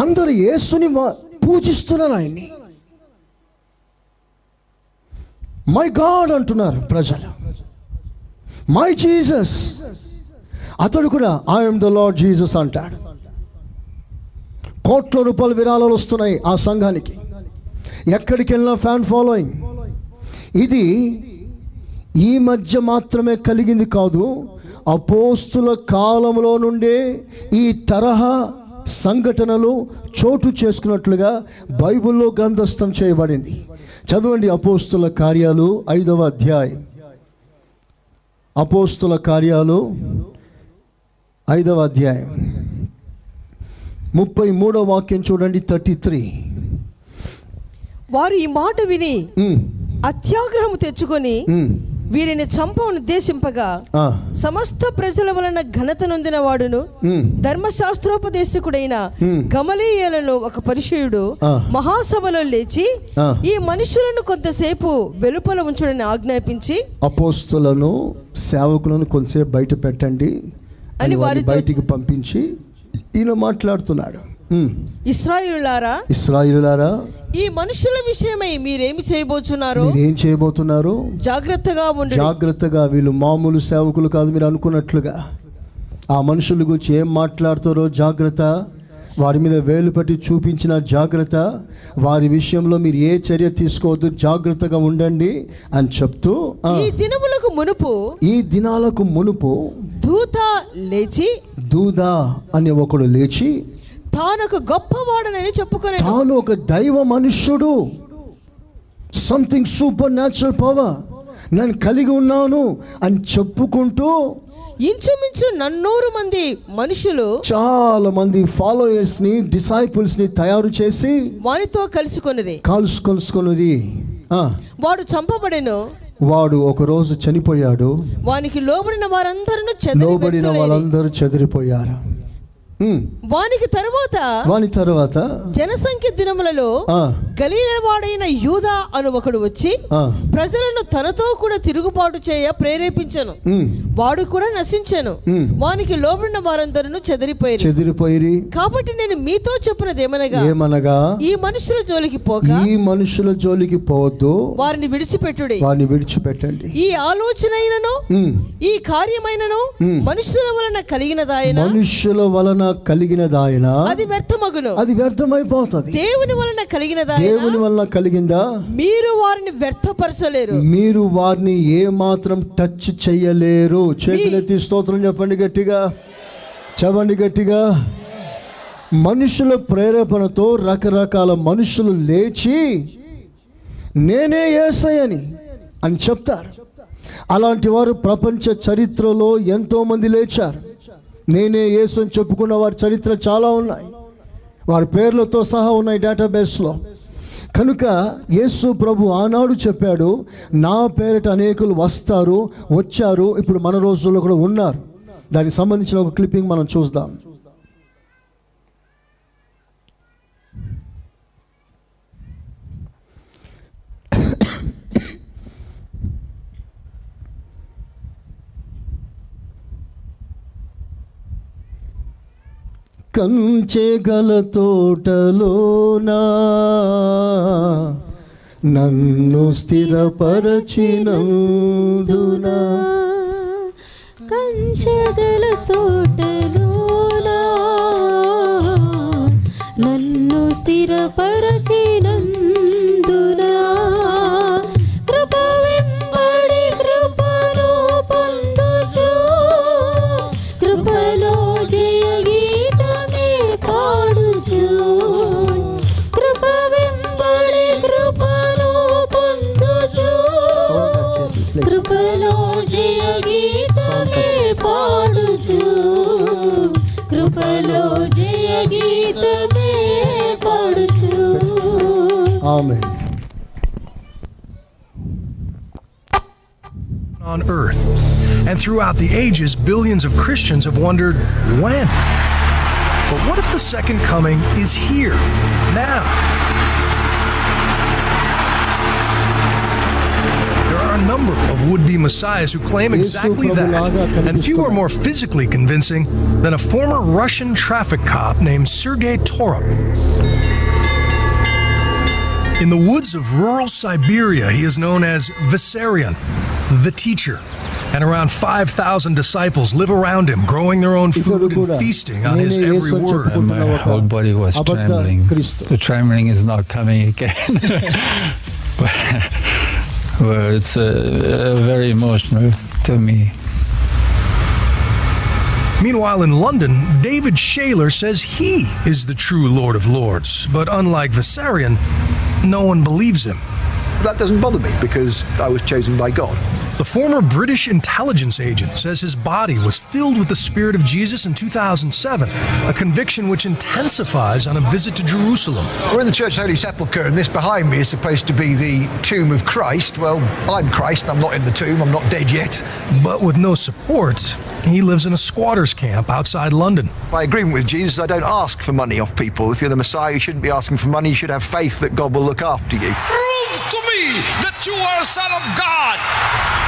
అందరూ యేసుని పూజిస్తున్నారు, ఆయన్ని మై గాడ్ అంటున్నారు ప్రజలు, మై జీసస్. అతడు కూడా ఐఎమ్ ద లార్డ్ జీసస్ అంటాడు. కోట్ల రూపాయల విరాళాలు వస్తున్నాయి ఆ సంఘానికి, ఎక్కడికి వెళ్ళినా ఫ్యాన్ ఫాలోయింగ్. ఇది ఈ మధ్య మాత్రమే కలిగింది కాదు, అపోస్తుల కాలంలో నుండే ఈ తరహా సంఘటనలు చోటు చేసుకున్నట్లుగా బైబిల్లో గ్రంథస్థం చేయబడింది. చదవండి అపోస్తుల కార్యాలు 5వ అధ్యాయం. అపోస్తుల కార్యాలు 5వ అధ్యాయం 33వ వాక్యం చూడండి. 33. వారు ఈ మాట విని అత్యాగ్రహము తెచ్చుకొని వీరిని చంపను ఉద్దేశింపగా, సమస్త ప్రజల వలన ఘనత నొందిన వాడును ధర్మశాస్త్రోపదేశకుడైన గమలీయేలను ఒక పరిసయ్యుడు మహాసభలో లేచి, ఈ మనుషులను కొంతసేపు వెలుపల ఉంచుడని ఆజ్ఞాపించి, అపోస్తులను సేవకులను కొంతసేపు బయట పెట్టండి అని వారి బయటికి పంపించి ఈయన మాట్లాడుతున్నాడు. ఇశ్రాయేలులారా, ఈ మనుషుల విషయమై మీరేమి చేయబోతున్నారు? మీరేం చేయబోతున్నారు? జాగ్రత్తగా. వీళ్ళు మామూలు సేవకులు కాదు మీరు అనుకున్నట్లుగా. ఆ మనుషుల గురించి ఏం మాట్లాడుతారో జాగ్రత్త, వారి మీద వేలు పెట్టి చూపించిన జాగ్రత్త, వారి విషయంలో మీరు ఏ చర్య తీసుకోవద్దు, జాగ్రత్తగా ఉండండి అని చెప్తూ, ఈ దినాలకు మునుపు దూత అనే ఒకడు లేచి తానొక గొప్పవాడనని చెప్పుకొని, తాను ఒక దైవ మనుష్యుడు, సంథింగ్ సూపర్ న్యాచురల్ పవర్ నేను కలిగి ఉన్నాను అని చెప్పుకుంటూ ఇంచుమించు 400 మంది మనుషులు, చాలా మంది ఫాలోయర్స్ ని, డిసైపుల్స్ ని తయారు చేసి వారితో కలుసుకొనిరి. వాడు చంపబడెను. వాడు ఒక రోజు చనిపోయాడు. వానికి లోబడిన వాళ్ళందరూ చెదిరిపోయారు. వానికి తరువాత వాని తర్వాత జనసంఖ్య దినములలో ఆ, గలీలవాడైన యూదా అను ఒకడు వచ్చి ఆ, ప్రజలను తనతో కూడా తిరుగుబాటు చేయ ప్రేరేపించను. వాడు కూడా నశించెను. వానికి లోబడిన వారందరూ చెదిరిపోయిరి. కాబట్టి నేను మీతో చెప్పినదేమనగా, ఏమనగా ఈ మనుషుల జోలికి పోక ఈ మనుషుల జోలికి పోవద్దు, వారిని విడిచిపెట్టుడి. వారిని విడిచిపెట్టండి. ఈ ఆలోచనైనను ఈ కార్యమైనను మనుషుల వలన కలిగినదాయన మనుషుల వలన కలిగినదాయన అది వ్యర్థమగును. అది వ్యర్థమైపోతుంది. దేవుని వలన కలిగినదాయన దేవుని వలన కలిగిందా మీరు వారిని వ్యర్థపరచలేరు. మీరు వారిని ఏ మాత్రం టచ్ చెయ్యలేరు. చేతులెత్తి స్తోత్రం చెప్పండి గట్టిగా, చెప్పండి గట్టిగా. మనుషుల ప్రేరేపణతో రకరకాల మనుషులు లేచి నేనే యేసయ్యని అని చెప్తారు. అలాంటి వారు ప్రపంచ చరిత్రలో ఎంతో మంది లేచారు. నేనే యేసు అని చెప్పుకున్న వారి చరిత్ర చాలా ఉన్నాయి. వారి పేర్లతో సహా ఉన్నాయి డేటాబేస్లో. కనుక యేసు ప్రభు ఆనాడు చెప్పాడు, నా పేరిట అనేకులు వస్తారు, వచ్చారు, ఇప్పుడు మన రోజుల్లో కూడా ఉన్నారు. దానికి సంబంధించిన ఒక క్లిప్పింగ్ మనం చూద్దాం. కంచెగల తోటలోనా నన్ను స్థిరపరచినందునా, కంచెగల తోటలోనా నన్ను స్థిరపరచినందునా, కృప వెంబడి కృపను పొందుచు కృపలో జయ గీతమే పాడుచు, కృప వెంబడి కృపను పొందుచు కృపలో జయ గీతమే పాడుచు, కృపలో జయ గీతమే పాడుచు. ఆమేన్. On earth. And throughout the ages, billions of Christians have wondered, when? But what if the second coming is here, now? There are a number of would-be messiahs who claim exactly that, and few are more physically convincing than a former Russian traffic cop named Sergei Torop. In the woods of rural Siberia, he is known as Vissarion, the teacher, and around 5,000 disciples live around him, growing their own food and feasting on his every word. And my whole body was trembling. The trembling is not coming again. Well, it's very emotional to me. Meanwhile, in London, David Shaler says he is the true Lord of Lords, but unlike Vissarion, no one believes him. That doesn't bother me because I was chosen by God. The former British intelligence agent says his body was filled with the Spirit of Jesus in 2007, a conviction which intensifies on a visit to Jerusalem. We're in the Church Holy Sepulchre, and this behind me is supposed to be the tomb of Christ. Well, I'm Christ, and I'm not in the tomb, I'm not dead yet. But with no support, he lives in a squatter's camp outside London. My agreement with Jesus, I don't ask for money off people. If you're the Messiah, you shouldn't be asking for money, you should have faith that God will look after you. Prove to me that you are a son of God.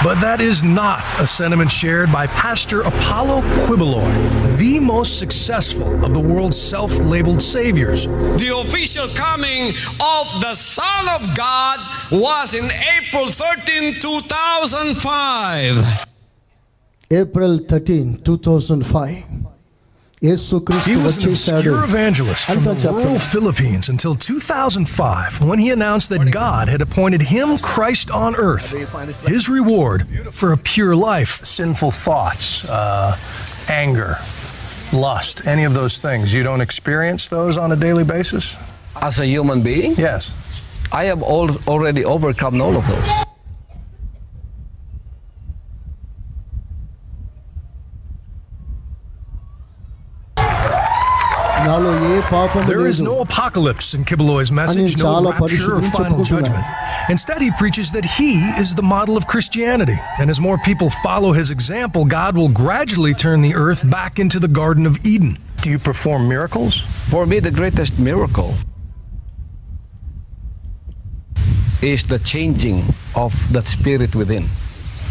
But that is not a sentiment shared by Pastor Apollo Quiboloy, the most successful of the world's self-labeled saviors. The official coming of the Son of God was in April 13, 2005. April 13, 2005. Yesu He క్రీస్తు was an వచ్చేసాడు. obscure evangelist from the rural Philippines until 2005, when he announced that God had appointed him Christ on earth. His reward for a pure life. Sinful thoughts, anger, lust, any of those things. You don't experience those on a daily basis? As a human being, Yes. I have already overcome all of those. నాలో ఏ పాపము There is లేదు. no apocalypse in Kibaloy's message, no చాలా rapture or పరిశుద్ధులు final చెప్పుకుంటున్నారు. judgment. Instead, he preaches that he is the model of Christianity, and as more people follow his example, God will gradually turn the earth back into the Garden of Eden. Do you perform miracles? For me, the greatest miracle is the changing of that spirit within.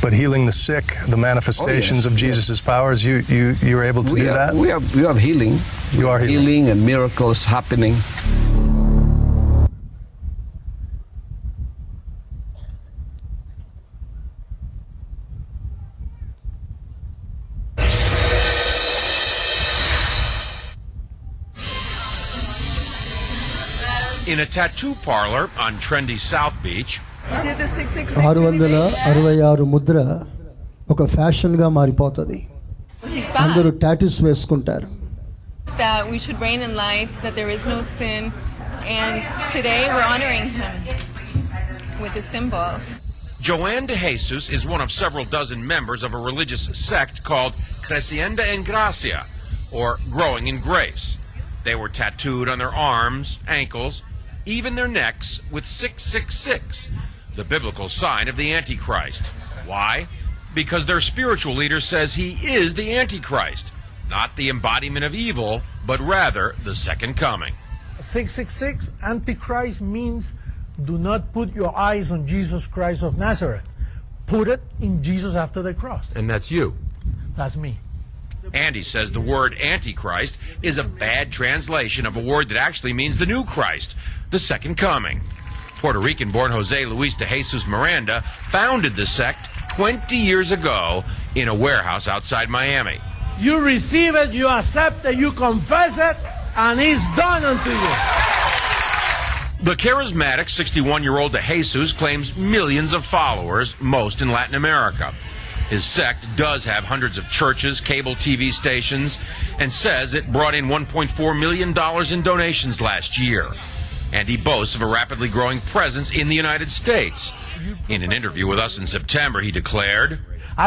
But healing the sick, the manifestations of Jesus' powers, you're able to do that? We have healing. You are healing. And miracles happening. In a tattoo parlor on trendy South Beach, 666 Mudra ఒక ఫ్యాషన్గా మారిపోతుంది. అందరూ టాటూస్ వేసుకుంటారు. That we should reign in life, that there is no sin, and today we're honoring him with a symbol. Joanne de Jesus is one of several dozen members of a religious sect called Crecienda en Gracia, or Growing in Grace. They were tattooed on their arms, ankles, even their necks with 666, the biblical sign of the Antichrist. Why? Because their spiritual leader says he is the Antichrist, not the embodiment of evil, but rather the second coming. 666, Antichrist means do not put your eyes on Jesus Christ of Nazareth. Put it in Jesus after the cross. And that's you. That's me. Andy says the word Antichrist is a bad translation of a word that actually means the new Christ, the second coming. Puerto Rican-born Jose Luis de Jesus Miranda founded the sect 20 years ago in a warehouse outside Miami. You receive it, you accept it, you confess it, and it's done unto you. The charismatic 61-year-old de Jesus claims millions of followers, most in Latin America. His sect does have hundreds of churches, cable TV stations, and says it brought in $1.4 million in donations last year. And he boasts of a rapidly growing presence in the United States. In an interview with us in September, he declared,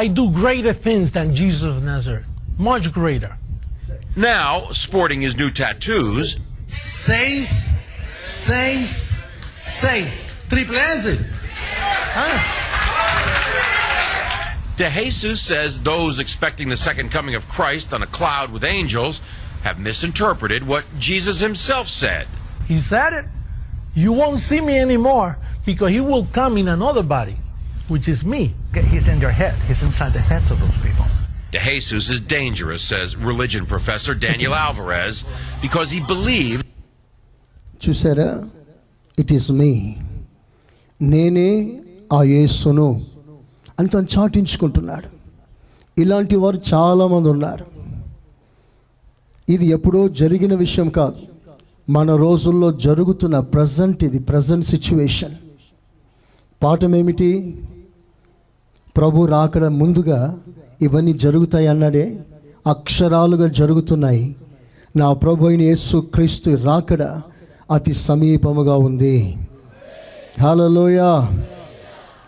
I do greater things than Jesus of Nazareth. Much greater. Now, sporting his new tattoos, 666. Triple S. Huh? De Jesus says those expecting the second coming of Christ on a cloud with angels have misinterpreted what Jesus himself said. He said it. You won't see me anymore because he will come in another body, which is me. He's in your head. He's inside the heads of those people. De Jesus is dangerous, says religion professor Daniel Alvarez, because he believes. చూసారా, ఇట్ ఈస్ మీ, నేనే ఆ యేసును అని తను చాటించుకుంటున్నాడు. ఇలాంటి వారు చాలామంది ఉన్నారు. ఇది ఎప్పుడో జరిగిన విషయం కాదు, మన రోజుల్లో జరుగుతున్న ప్రజెంట్ సిచ్యువేషన్. పాఠం ఏమిటి? ప్రభు రాకడ ముందుగా ఇవన్నీ జరుగుతాయి అన్నాడే, అక్షరాలుగా జరుగుతున్నాయి. నా ప్రభు అయిన యేసు క్రీస్తు రాకడ అతి సమీపముగా ఉంది. హల్లెలూయా.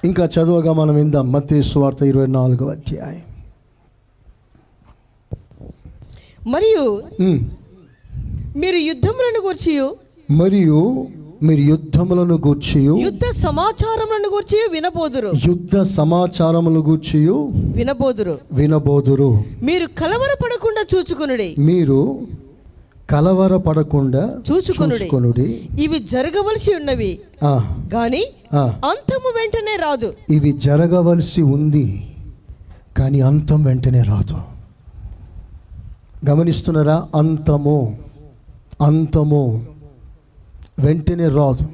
ఇంకా చదువుగా మనం విందాం మత్తయి సువార్త 24వ అధ్యాయం. మరియు మీరు యుద్ధములను గూర్చి యుద్ధ సమాచారములను గూర్చి వినబోదురు. మీరు కలవరపడకుండా చూచుకొనుడి. ఇవి జరగవలసి ఉన్నవి గాని అంతము వెంటనే రాదు. ఇవి జరగవలసి ఉంది కానీ అంతం వెంటనే రాదు. గమనిస్తున్నారా? అంతము వెంటనే రాదు.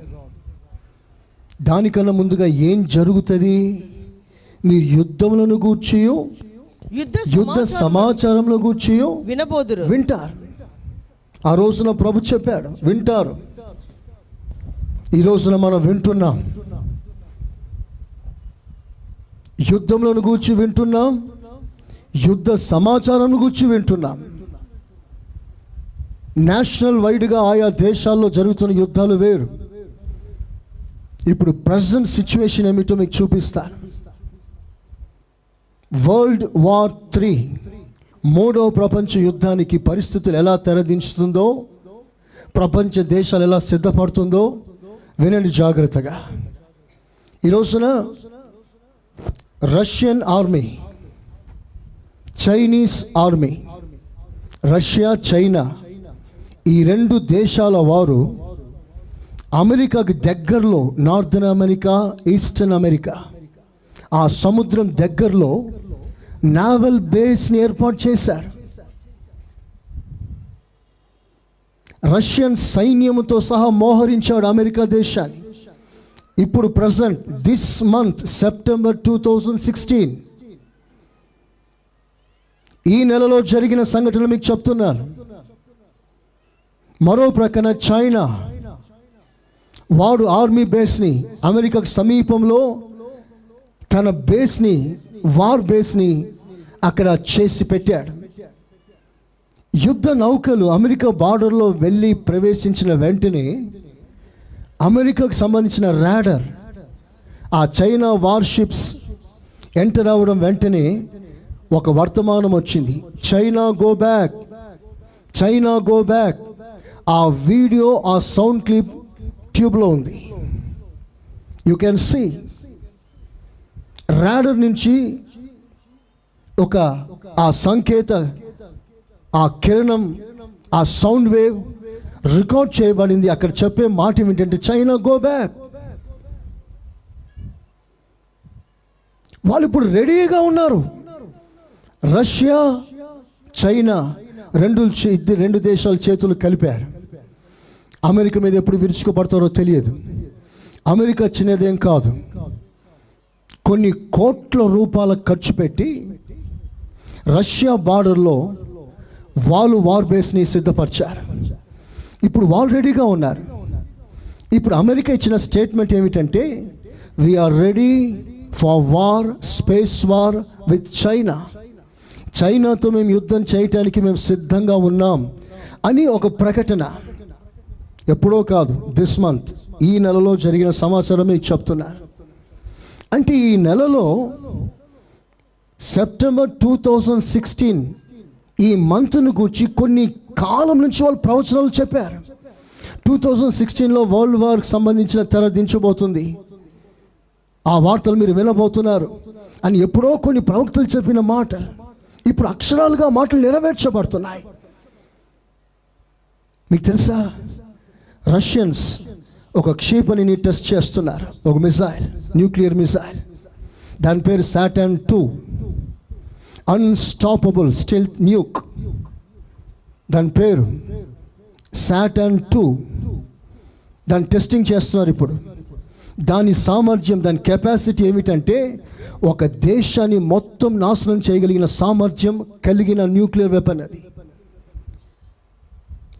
దానికన్నా ముందుగా ఏం జరుగుతుంది? మీరు యుద్ధములను గూర్చియో యుద్ధ సమాచారంలో గూర్చియో వింటారు. ఆ రోజున ప్రభు చెప్పాడు, వింటారు. ఈ రోజున మనం వింటున్నాం. యుద్ధములను గూర్చి వింటున్నాం, యుద్ధ సమాచారం గూర్చి వింటున్నాం. నేషనల్ వైడ్గా ఆయా దేశాల్లో జరుగుతున్న యుద్ధాలు వేరు. ఇప్పుడు ప్రజెంట్ సిచ్యువేషన్ ఏమిటో మీకు చూపిస్తాను. వరల్డ్ వార్ 3, 3వ ప్రపంచ యుద్ధానికి పరిస్థితులు ఎలా తెరదించుతుందో, ప్రపంచ దేశాలు ఎలా సిద్ధపడుతుందో వినండి జాగ్రత్తగా. ఈ రోజున Russian army, Chinese army, Russia, China ఈ రెండు దేశాల వారు అమెరికాకి దగ్గరలో, నార్థన్ అమెరికా, ఈస్టర్న్ అమెరికా, ఆ సముద్రం దగ్గరలో నావల్ బేస్ని ఏర్పాటు చేశారు. రష్యన్ సైన్యముతో సహా మోహరించాడు అమెరికా దేశాన్ని. ఇప్పుడు ప్రజెంట్ దిస్ మంత్ సెప్టెంబర్ 2016 ఈ నెలలో జరిగిన సంఘటనలు మీకు చెప్తున్నాను. మరో ప్రక్కన చైనా వాడు ఆర్మీ బేస్ని అమెరికాకు సమీపంలో తన బేస్ని, వార్ బేస్ని అక్కడ చేసి పెట్టాడు. యుద్ధ నౌకలు అమెరికా బార్డర్లో వెళ్ళి ప్రవేశించిన వెంటనే అమెరికాకు సంబంధించిన రాడర్, ఆ చైనా వార్షిప్స్ ఎంటర్ అవ్వడం వెంటనే ఒక వర్తమానం వచ్చింది, China go back, China go back. ఆ వీడియో, ఆ సౌండ్ క్లిప్ ట్యూబ్లో ఉంది. యూ కెన్ సీ రాడర్ నుంచి ఒక ఆ సంకేత, ఆ కిరణం, ఆ సౌండ్ వేవ్ రికార్డ్ చేయబడింది. అక్కడ చెప్పే మాట ఏమిటంటే చైనా గో బ్యాక్. వాళ్ళు ఇప్పుడు రెడీగా ఉన్నారు. రష్యా, చైనా రెండు దేశాల చేతులు కలిపారు. అమెరికా మీద ఎప్పుడు విరుచుకుపడతారో తెలియదు. అమెరికా చిన్నదేం కాదు. కొన్ని కోట్ల రూపాయల ఖర్చు పెట్టి రష్యా బార్డర్లో వాళ్ళు వార్ బేస్ని సిద్ధపరిచారు. ఇప్పుడు వాళ్ళు రెడీగా ఉన్నారు. ఇప్పుడు అమెరికా ఇచ్చిన స్టేట్మెంట్ ఏమిటంటే we are ready for war, space war with China. చైనాతో మేము యుద్ధం చేయటానికి మేము సిద్ధంగా ఉన్నాం అని ఒక ప్రకటన. ఎప్పుడో కాదు, దిస్ మంత్, ఈ నెలలో జరిగిన సమాచారం మీకు చెప్తున్నారు. అంటే ఈ నెలలో సెప్టెంబర్ 2016 ఈ మంత్ను గురించి కొన్ని కాలం నుంచి వాళ్ళు ప్రవచనాలు చెప్పారు. 2016లో వరల్డ్ వార్కి సంబంధించిన తెర దించబోతుంది, ఆ వార్తలు మీరు వినబోతున్నారు అని ఎప్పుడో కొన్ని ప్రవక్తలు చెప్పిన మాట ఇప్పుడు అక్షరాలుగా మాటలు నెరవేర్చబడుతున్నాయి. మీకు తెలుసా, రష్యన్స్ ఒక క్షిపణిని టెస్ట్ చేస్తున్నారు, ఒక మిసైల్, న్యూక్లియర్ మిసైల్. దాని పేరు సాటర్న్ 2, అన్స్టాపబుల్ స్టెల్త్ న్యూక్. దాని పేరు సాటర్న్ 2. దాన్ని టెస్టింగ్ చేస్తున్నారు ఇప్పుడు. దాని సామర్థ్యం, దాని కెపాసిటీ ఏమిటంటే ఒక దేశాన్ని మొత్తం నాశనం చేయగలిగిన సామర్థ్యం కలిగిన న్యూక్లియర్ వెపన్ అది.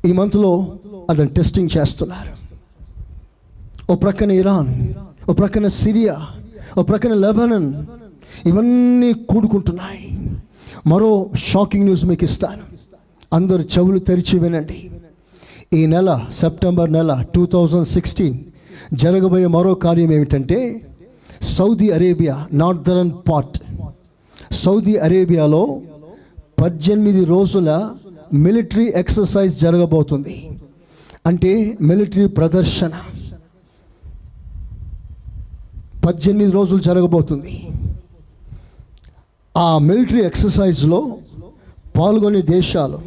ఈ మంత్లో అదని టెస్టింగ్ చేస్తున్నారు. ఓ ప్రక్కన ఇరాన్, ఓ ప్రక్కన సిరియా, ఓ ప్రక్కన లెబనాన్, ఇవన్నీ కూడుకుంటున్నాయి. మరో షాకింగ్ న్యూస్ మీకు ఇస్తాను, అందరు చెవులు తెరిచి వినండి. ఈ నెల, సెప్టెంబర్ నెల 2016 జరగబోయే మరో కార్యం ఏమిటంటే సౌదీ అరేబియా నార్దరన్ పార్ట్, సౌదీ అరేబియాలో 18 రోజుల మిలిటరీ ఎక్సర్సైజ్ జరగబోతుంది. అంటే మిలిటరీ ప్రదర్శన 18 రోజులు జరగబోతుంది. ఆ మిలిటరీ ఎక్సర్సైజ్లో పాల్గొనే దేశాలు,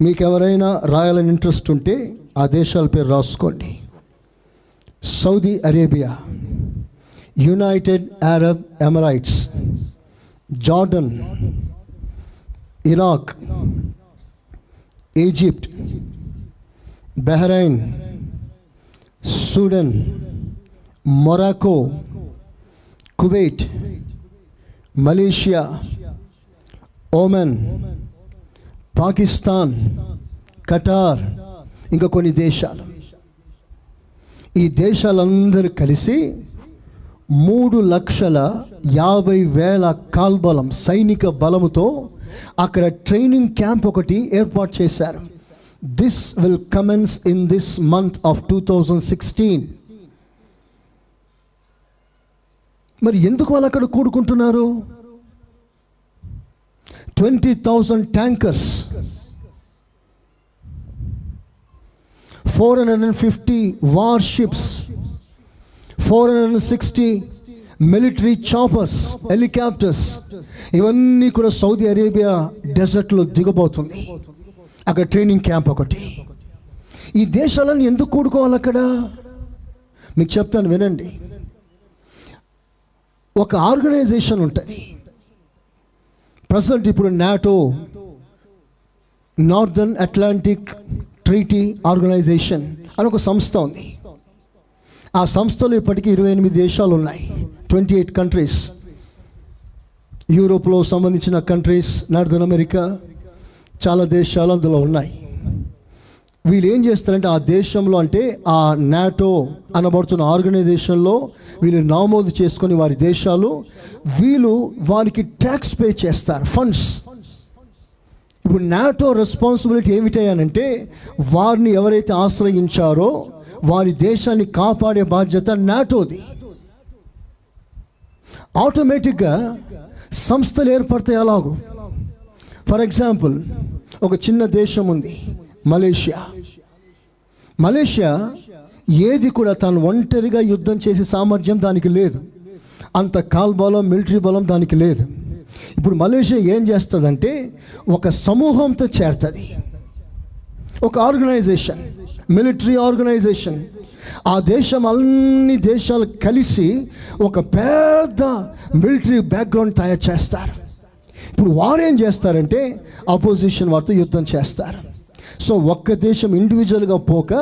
మీకు ఎవరైనా రాయాలని ఇంట్రెస్ట్ ఉంటే ఆ దేశాల పేరు రాసుకోండి. Saudi Arabia, United Arab Emirates, Jordan, Iraq, Egypt, Bahrain, Sudan, Morocco, Kuwait, Malaysia, Oman, Pakistan, Qatar, ఇంకా కొన్ని దేశాలు. ఈ దేశాలందరూ కలిసి 3,50,000 కాల్బలం, సైనిక బలముతో అక్కడ ట్రైనింగ్ క్యాంప్ ఒకటి ఏర్పాటు చేశారు. This will commence in this month of 2016. మరి ఎందుకు వాళ్ళు అక్కడ కూడుకుంటున్నారు? 20,000 tankers, 450 warships, 460 military choppers, helicopters, ఇవన్నీ కూడా సౌదీ అరేబియా డెజర్ట్లో దిగబోతుంది. అక్కడ ట్రైనింగ్ క్యాంప్ ఒకటి. ఈ దేశాలను ఎందుకు కూడుకోవాలి అక్కడ? మీకు చెప్తాను వినండి. ఒక ఆర్గనైజేషన్ ఉంటుంది ప్రజెంట్. ఇప్పుడు NATO, northern Atlantic treaty organisation అని ఒక సంస్థ ఉంది. ఆ సంస్థలో ఇప్పటికీ 28 దేశాలు ఉన్నాయి, 28 కంట్రీస్. యూరోప్లో సంబంధించిన కంట్రీస్, నార్దర్న్ అమెరికా, చాలా దేశాలు అందులో ఉన్నాయి. వీళ్ళు ఏం చేస్తారంటే ఆ దేశంలో, అంటే ఆ నాటో అనబడుతున్న ఆర్గనైజేషన్లో వీళ్ళు నమోదు చేసుకొని వారి దేశాలు, వీళ్ళు వారికి ట్యాక్స్ పే చేస్తారు, ఫండ్స్. ఇప్పుడు నాటో రెస్పాన్సిబిలిటీ ఏమిటంటే వారిని ఎవరైతే ఆశ్రయించారో వారి దేశాన్ని కాపాడే బాధ్యత నాటోది. ఆటోమేటిక్గా సంస్థలు ఏర్పడతాయి అలాగూ. ఫర్ ఎగ్జాంపుల్, ఒక చిన్న దేశం ఉంది మలేషియా. ఏది కూడా తాను ఒంటరిగా యుద్ధం చేసే సామర్థ్యం దానికి లేదు, అంత కాల్బలం, మిలిటరీ బలం దానికి లేదు. ఇప్పుడు మలేషియా ఏం చేస్తుందంటే ఒక సమూహంతో చేరుతుంది, ఒక ఆర్గనైజేషన్, మిలిటరీ ఆర్గనైజేషన్. ఆ దేశం అన్ని దేశాలు కలిసి ఒక పెద్ద మిలిటరీ బ్యాక్గ్రౌండ్ తయారు చేస్తారు. ఇప్పుడు వారు ఏం చేస్తారంటే అపోజిషన్ వారితో యుద్ధం చేస్తారు. సో ఒక్క దేశం ఇండివిజువల్గా పోక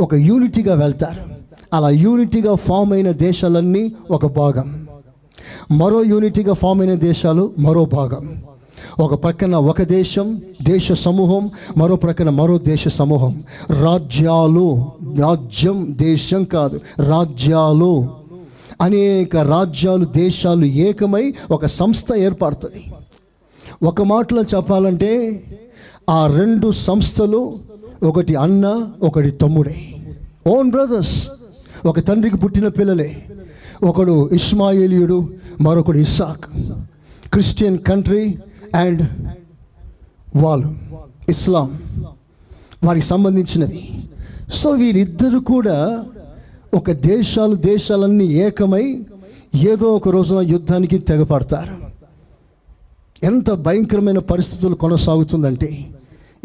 ఒక యూనిటీగా వెళ్తారు. అలా యూనిటీగా ఫామ్ అయిన దేశాలన్నీ ఒక భాగం, మరో యూనిటీగా ఫామ్ అయిన దేశాలు మరో భాగం. ఒక ప్రక్కన ఒక దేశం, దేశ సమూహం, మరో ప్రక్కన మరో దేశ సమూహం. రాజ్యాలు, రాజ్యం దేశం కాదు, రాజ్యాలు, అనేక రాజ్యాలు, దేశాలు ఏకమై ఒక సంస్థ ఏర్పడుతుంది. ఒక మాటలో చెప్పాలంటే ఆ రెండు సంస్థలు ఒకటి అన్న, ఒకటి తమ్ముడే, ఓన్ బ్రదర్స్, ఒక తండ్రికి పుట్టిన పిల్లలే. ఒకడు ఇస్మాయిలీయుడు, మరొకడు ఇస్సాక్. క్రిస్టియన్ కంట్రీ అండ్ వాళ్ళు ఇస్లాం, వారికి సంబంధించినది. సో వీరిద్దరు కూడా ఒక దేశాలన్నీ ఏకమై ఏదో ఒక రోజున యుద్ధానికి తెగపడతారు. ఎంత భయంకరమైన పరిస్థితులు కొనసాగుతుందంటే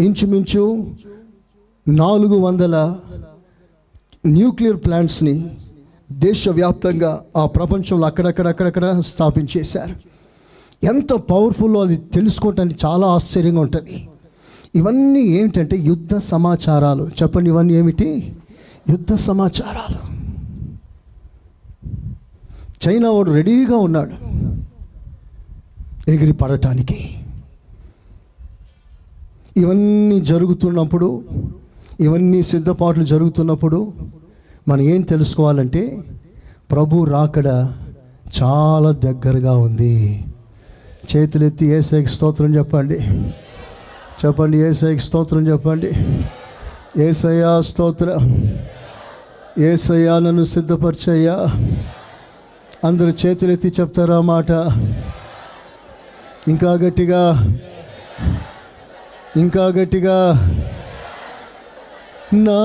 ఇంచుమించు 400 న్యూక్లియర్ ప్లాంట్స్ని దేశవ్యాప్తంగా ఆ ప్రపంచంలో అక్కడక్కడ స్థాపించేశారు. ఎంత పవర్ఫుల్లో అది తెలుసుకోవటానికి చాలా ఆశ్చర్యంగా ఉంటుంది. ఇవన్నీ ఏమిటంటే యుద్ధ సమాచారాలు. చెప్పండి, ఇవన్నీ ఏమిటి? యుద్ధ సమాచారాలు. చైనా వాడు రెడీగా ఉన్నాడు ఎగిరి పడటానికి. ఇవన్నీ జరుగుతున్నప్పుడు, ఇవన్నీ సిద్ధపాట్లు జరుగుతున్నప్పుడు మనం ఏం తెలుసుకోవాలంటే ప్రభు రాకడ చాలా దగ్గరగా ఉంది. చేతులెత్తి యేసయ్యకి స్తోత్రం చెప్పండి. చెప్పండి, యేసయ్యకి స్తోత్రం చెప్పండి. యేసయ్యా స్తోత్రం. యేసయ్యా నన్ను సిద్ధపరిచయ్యా. అందరూ చేతులెత్తి చెప్తారా మాట? ఇంకా గట్టిగా, ఇంకా గట్టిగా. నా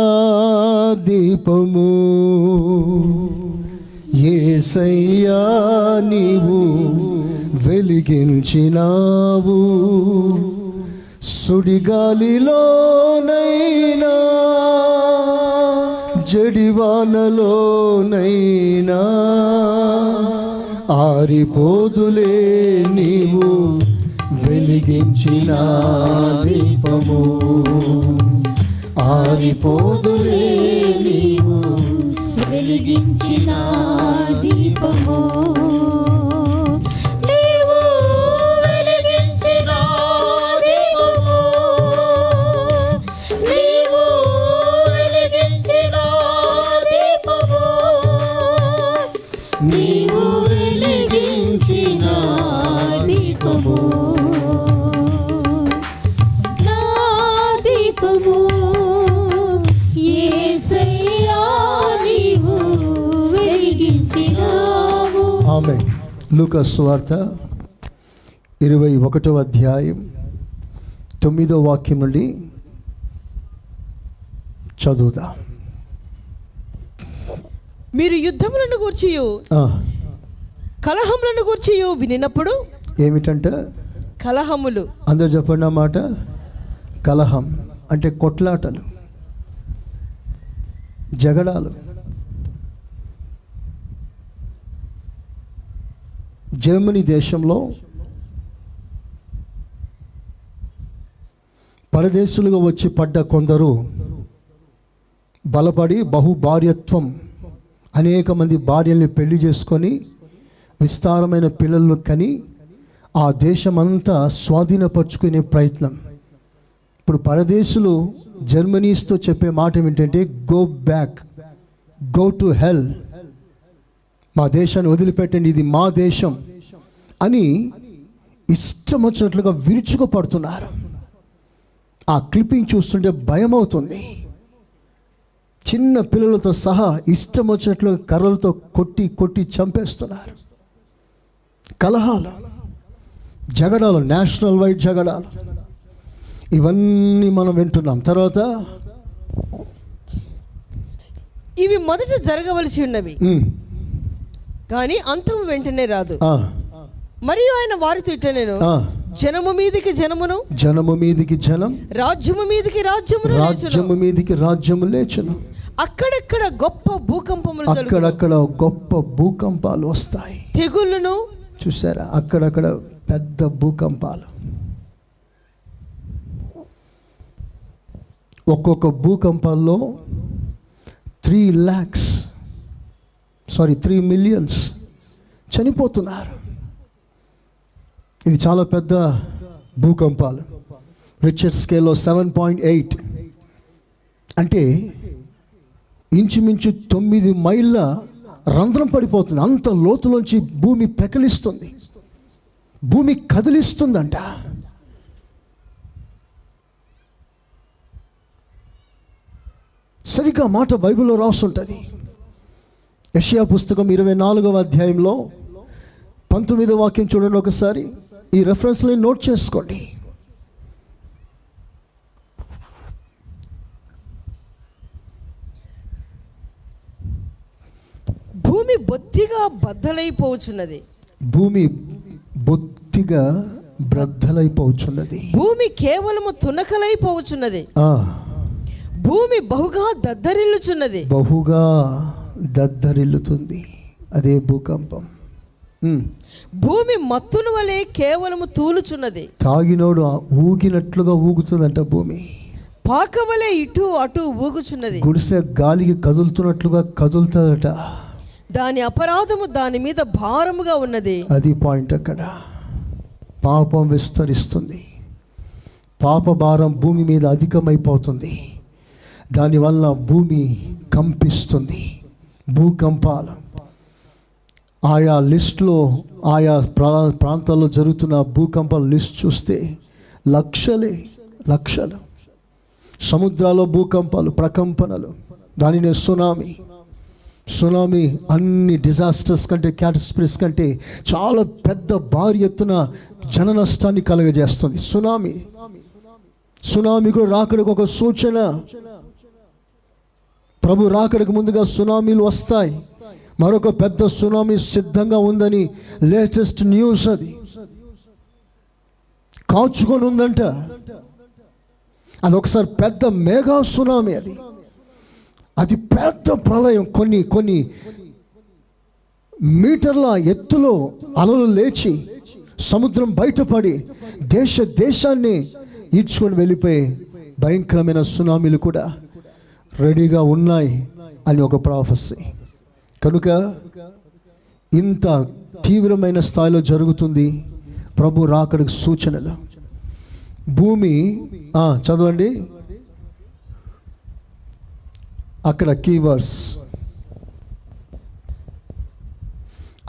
దీపము యేసయ్యా నీవు వెలిగించినావు, సుడిగాలిలోనైనా జడివానలోనైనా ఆరిపోదులే నీవు వెలిగించిన దీపము, ఆరిపోదులే నీవు వెలిగించిన దీపము. నీవు వెలిగించిన దీపము, నీవు వెలిగించిన దీపము, నీవు వెలిగించిన దీపము, నా దీపము యేసయ్యా నీవు వెలిగించినావు. ఆమేన్. లూకా సువార్త 21వ అధ్యాయం 9వ వాక్యం నుండి చదువుదాం. మీరు యుద్ధములను గూర్చియు కలహములను గూర్చియు వినినప్పుడు. ఏమిటంట? కలహములు. అందరు చెప్పండి అన్నమాట. కలహం అంటే కొట్లాటలు, జగడాలు. జర్మనీ దేశంలో పరదేశులుగా వచ్చి పడ్డ కొందరు బలపడి బహుభార్యత్వం, అనేక మంది భార్యల్ని పెళ్లి చేసుకొని విస్తారమైన పిల్లలను కని ఆ దేశమంతా స్వాధీనపరుచుకునే ప్రయత్నం. ఇప్పుడు పరదేశులు జర్మనీస్తో చెప్పే మాట ఏమిటంటే, go back, go to hell, మా దేశాన్ని వదిలిపెట్టండి, ఇది మా దేశం అని ఇష్టం వచ్చినట్లుగా విరుచుకుపడుతున్నారు. ఆ క్లిప్పింగ్ చూస్తుంటే భయం అవుతుంది. చిన్న పిల్లలతో సహా ఇష్టం వచ్చినట్లుగా కర్రలతో కొట్టి కొట్టి చంపేస్తున్నారు. కలహాలు, జగడాలు, నేషనల్ వైడ్ జగడాలు, ఇవన్నీ మనం వింటున్నాం. తర్వాత ఇవి మొదట జరగవలసి ఉన్నవి, కానీ అంతం వెంటనే రాదు. మరియు ఆయన వారితో ఇట్లనెను, జనము మీదికి జనమును, జనము మీదికి జనం, రాజ్యము మీదికి రాజ్యమును, రాజ్యము మీదికి రాజ్యము లేచును. అక్కడక్కడ గొప్ప భూకంపములు, అక్కడక్కడ గొప్ప భూకంపాలు వస్తాయి. తెగుళ్ళను చూసారా, అక్కడక్కడ పెద్ద భూకంపాలు. ఒక్కొక్క భూకంపాల్లో 3 మిలియన్స్ చనిపోతున్నారు. ఇది చాలా పెద్ద భూకంపాలు. రిచర్డ్ స్కేల్లో 7.8 అంటే ఇంచుమించు 9 మైళ్ళ రంధ్రం పడిపోతుంది. అంత లోతులోంచి భూమి పెకలిస్తుంది, భూమి కదిలిస్తుందంట. సరిగ్గా మాట బైబిల్లో రాసుంటుంది. యెషయా పుస్తకం 24వ అధ్యాయంలో 19వ వాక్యం చూడండి ఒకసారి. ఈ రెఫరెన్స్ని నోట్ చేసుకోండి. భూమి బొత్తిగా బద్దలైపోవచ్చున్నది, భూమి బొత్తిగా బ్రద్దలైపోవచ్చున్నది, భూమి కేవలము తునకలైపోవచ్చున్నది, భూమి బహుగా దద్దరిల్లుచున్నది, బహుగా దద్దరిల్లుతుంది. అదే భూకంపం. భూమి మత్తును వలె కేవలము తూలుచున్నది, తాగినోడు ఊగినట్లుగా ఊగుతుందంట భూమి. పాక వలె ఇటు అటు ఊగుచున్నది, గుడిసె గాలికి కదులుతున్నట్లుగా కదులుతుందట. దాని అపరాధము దాని మీద భారముగా ఉన్నది. అది పాయింట్. అక్కడ పాపం విస్తరిస్తుంది, పాప భారం భూమి మీద అధికమైపోతుంది. దానివల్ల భూమి కంపిస్తుంది. భూకంపాలు ఆయా లిస్టులో, ఆయా ప్రాంతాల్లో జరుగుతున్న భూకంపాల లిస్ట్ చూస్తే లక్షలు. సముద్రాల్లో భూకంపాలు, ప్రకంపనలు, దానినే సునామీ అన్ని డిజాస్టర్స్ కంటే, క్యాటస్ట్రఫీస్ కంటే చాలా పెద్ద భారీ ఎత్తున జన నష్టాన్ని కలుగజేస్తుంది. సునామీ కూడా రాకడికి ఒక సూచన. ప్రభు రాకడికి ముందుగా సునామీలు వస్తాయి. మరొక పెద్ద సునామీ సిద్ధంగా ఉందని లేటెస్ట్ న్యూస్. అది కాచుకొని ఉందంట. అదొకసారి పెద్ద మెగా సునామీ. అది పెద్ద ప్రళయం. కొన్ని మీటర్ల ఎత్తులో అలలు లేచి సముద్రం బయటపడి దేశాన్ని ఈడ్చుకొని వెళ్ళిపోయే భయంకరమైన సునామీలు కూడా రెడీగా ఉన్నాయి అని ఒక ప్రాఫెసీ. కనుక ఇంత తీవ్రమైన స్థాయిలో జరుగుతుంది ప్రభు రాకడికి సూచనలు. భూమి చదవండి అక్కడ కీవర్డ్స్.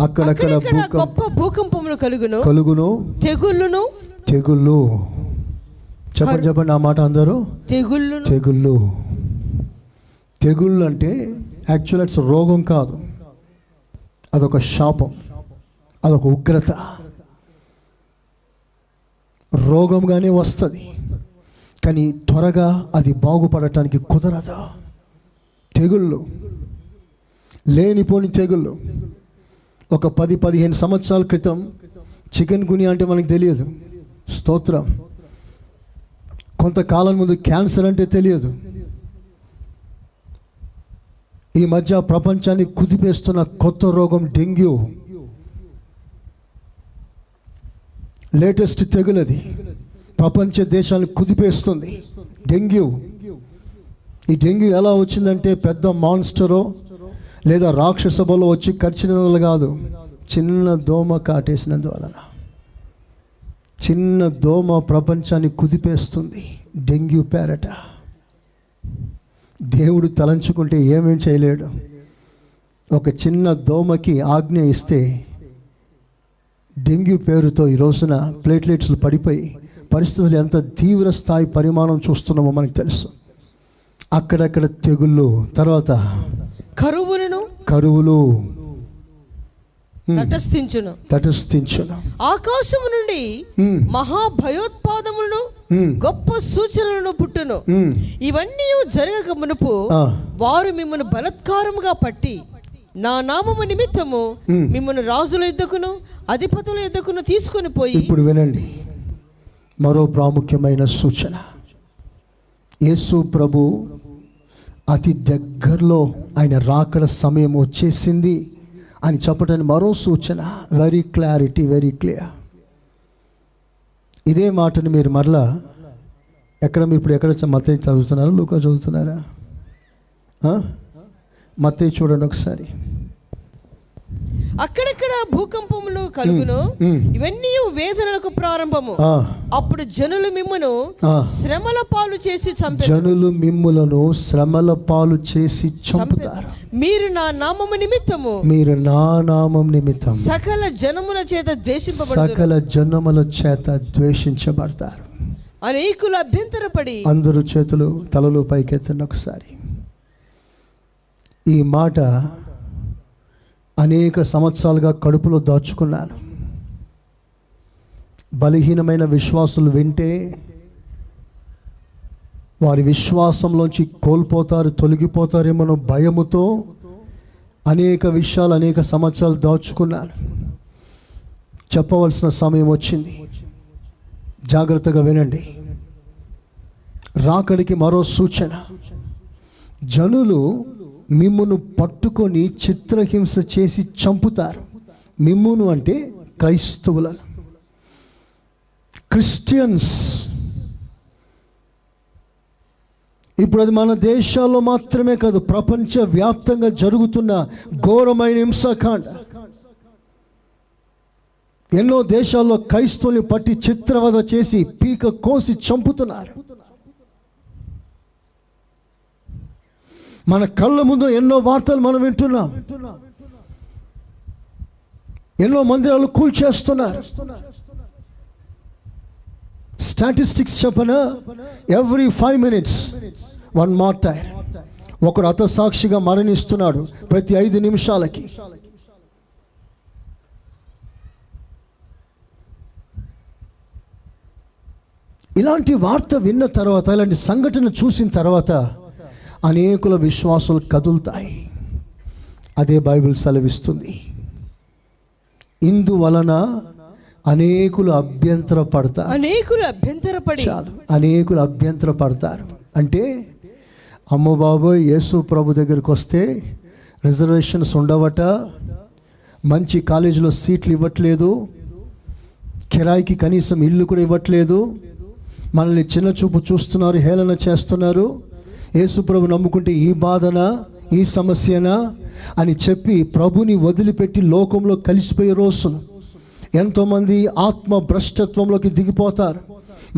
అక్కడక్కడ గొప్ప భూకంపములు కలుగును, తెగుళ్ళు. చెప్పండి ఆ మాట అందరూ. తెగుళ్ళు అంటే యాక్చువల్ ఇట్స్ రోగం కాదు, అదొక శాపం, అదొక ఉగ్రత. రోగంగానే వస్తుంది, కానీ త్వరగా అది బాగుపడటానికి కుదరదు. తెగుళ్ళు, లేనిపోని తెగుళ్ళు. ఒక 10-15 సంవత్సరాల క్రితం చికెన్ గునియా అంటే మనకు తెలియదు. స్తోత్రం. కొంతకాలం ముందు క్యాన్సర్ అంటే తెలియదు. ఈ మధ్య ప్రపంచాన్ని కుదిపేస్తున్న కొత్త రోగం డెంగ్యూ. లేటెస్ట్ తెగులది, ప్రపంచ దేశాలను కుదిపేస్తుంది డెంగ్యూ. ఈ డెంగ్యూ ఎలా వచ్చిందంటే పెద్ద మాన్స్టరో లేదా రాక్షస బలో వచ్చి కరిచినందువల్ల కాదు, చిన్న దోమ కాటేసినందువలన. చిన్న దోమ ప్రపంచాన్ని కుదిపేస్తుంది, డెంగ్యూ పేరట. దేవుడు తలంచుకుంటే ఏమేం చేయలేడు. ఒక చిన్న దోమకి ఆజ్ఞ ఇస్తే డెంగ్యూ పేరుతో ఈ రోజున ప్లేట్లెట్స్లు పడిపోయి పరిస్థితులు ఎంత తీవ్ర స్థాయి పరిమాణం చూస్తున్నామో మనకు తెలుసు. అక్కడక్కడ తెగుళ్ళు, తర్వాత కరువులు తటస్థించును. ఆకాశము నుండి మహాభయోత్పాదములను గొప్ప సూచనలను పుట్టును. ఇవన్నీ జరగక మునుపు వారు మిమ్మల్ని బలత్కారముగా పట్టి నా నామము నిమిత్తము మిమ్మల్ని రాజుల యుద్ధకును అధిపతుల యుద్ధకును తీసుకొని పోయి. ఇప్పుడు వినండి, మరో ప్రాముఖ్యమైన సూచన. యేసు ప్రభు అతి దగ్గరలో ఆయన రాకడ సమయం వచ్చేసింది అని చెప్పడానికి మరో సూచన. Very clarity, very clear. ఇదే మాటని మీరు మరలా మీరు ఇప్పుడు ఎక్కడ మత్తయి చదువుతున్నారా, లూకా చదువుతున్నారా? మత్తయి చూడండి ఒకసారి. అక్కడక్కడ భూకంపములు కలుగును, ఇవన్నీ వేదనలకు ప్రారంభము. అప్పుడు జనులు మిమ్మును శ్రమల పాలు చేసి చంపుతారు. మీరు నా నామము నిమిత్తము సకల జనముల చేత ద్వేషించబడతారు. అనేకులు అభ్యంతరపడి. అందరూ చేతులు తలలు పైకెత్తండి ఒకసారి. ఈ మాట అనేక సంవత్సరాలుగా కడుపులో దాచుకున్నాను. బలహీనమైన విశ్వాసులు వింటే వారి విశ్వాసంలోంచి కోల్పోతారు, తొలగిపోతారేమో భయముతో అనేక విషయాలు అనేక సంవత్సరాలు దాచుకున్నాను. చెప్పవలసిన సమయం వచ్చింది. జాగ్రత్తగా వినండి. రాకడికి మరో సూచన. జనులు మిమ్మును పట్టుకొని చిత్రహింస చేసి చంపుతారు. మిమ్మును అంటే క్రైస్తవులను, క్రిస్టియన్స్. ఇప్పుడు అది మన దేశాల్లో మాత్రమే కాదు, ప్రపంచ వ్యాప్తంగా జరుగుతున్న ఘోరమైన హింసాకాండ. ఎన్నో దేశాల్లో క్రైస్తవుల్ని పట్టి చిత్రవద చేసి పీక కోసి చంపుతున్నారు. మన కళ్ళ ముందు ఎన్నో వార్తలు మనం వింటున్నాం. ఎన్నో మందిరాలు కూల్చేస్తున్నారు. స్టాటిస్టిక్స్ చెప్పనా, ఎవ్రీ 5 minutes 1 మార్టైర్, ఒకడు హతసాక్షిగా మరణిస్తున్నాడు ప్రతి 5 నిమిషాలకి. ఇలాంటి వార్త విన్న తర్వాత, ఇలాంటి సంఘటన చూసిన తర్వాత అనేకుల విశ్వాసాలు కదులుతాయి. అదే బైబిల్ సెలవిస్తుంది. ఇందువలన అనేకులు అభ్యంతరపడతారు. అంటే అమ్మ బాబోయ్, యేసు ప్రభు దగ్గరికి వస్తే రిజర్వేషన్స్ ఉండవట, మంచి కాలేజీలో సీట్లు ఇవ్వట్లేదు, కిరాయికి కనీసం ఇల్లు కూడా ఇవ్వట్లేదు, మనల్ని చిన్న చూపు చూస్తున్నారు, హేళన చేస్తున్నారు. యేసు ప్రభు నమ్ముకుంటే ఈ బాధనా, ఈ సమస్యనా అని చెప్పి ప్రభుని వదిలిపెట్టి లోకంలో కలిసిపోయే రోజులు. ఎంతోమంది ఆత్మ భ్రష్టత్వంలోకి దిగిపోతారు,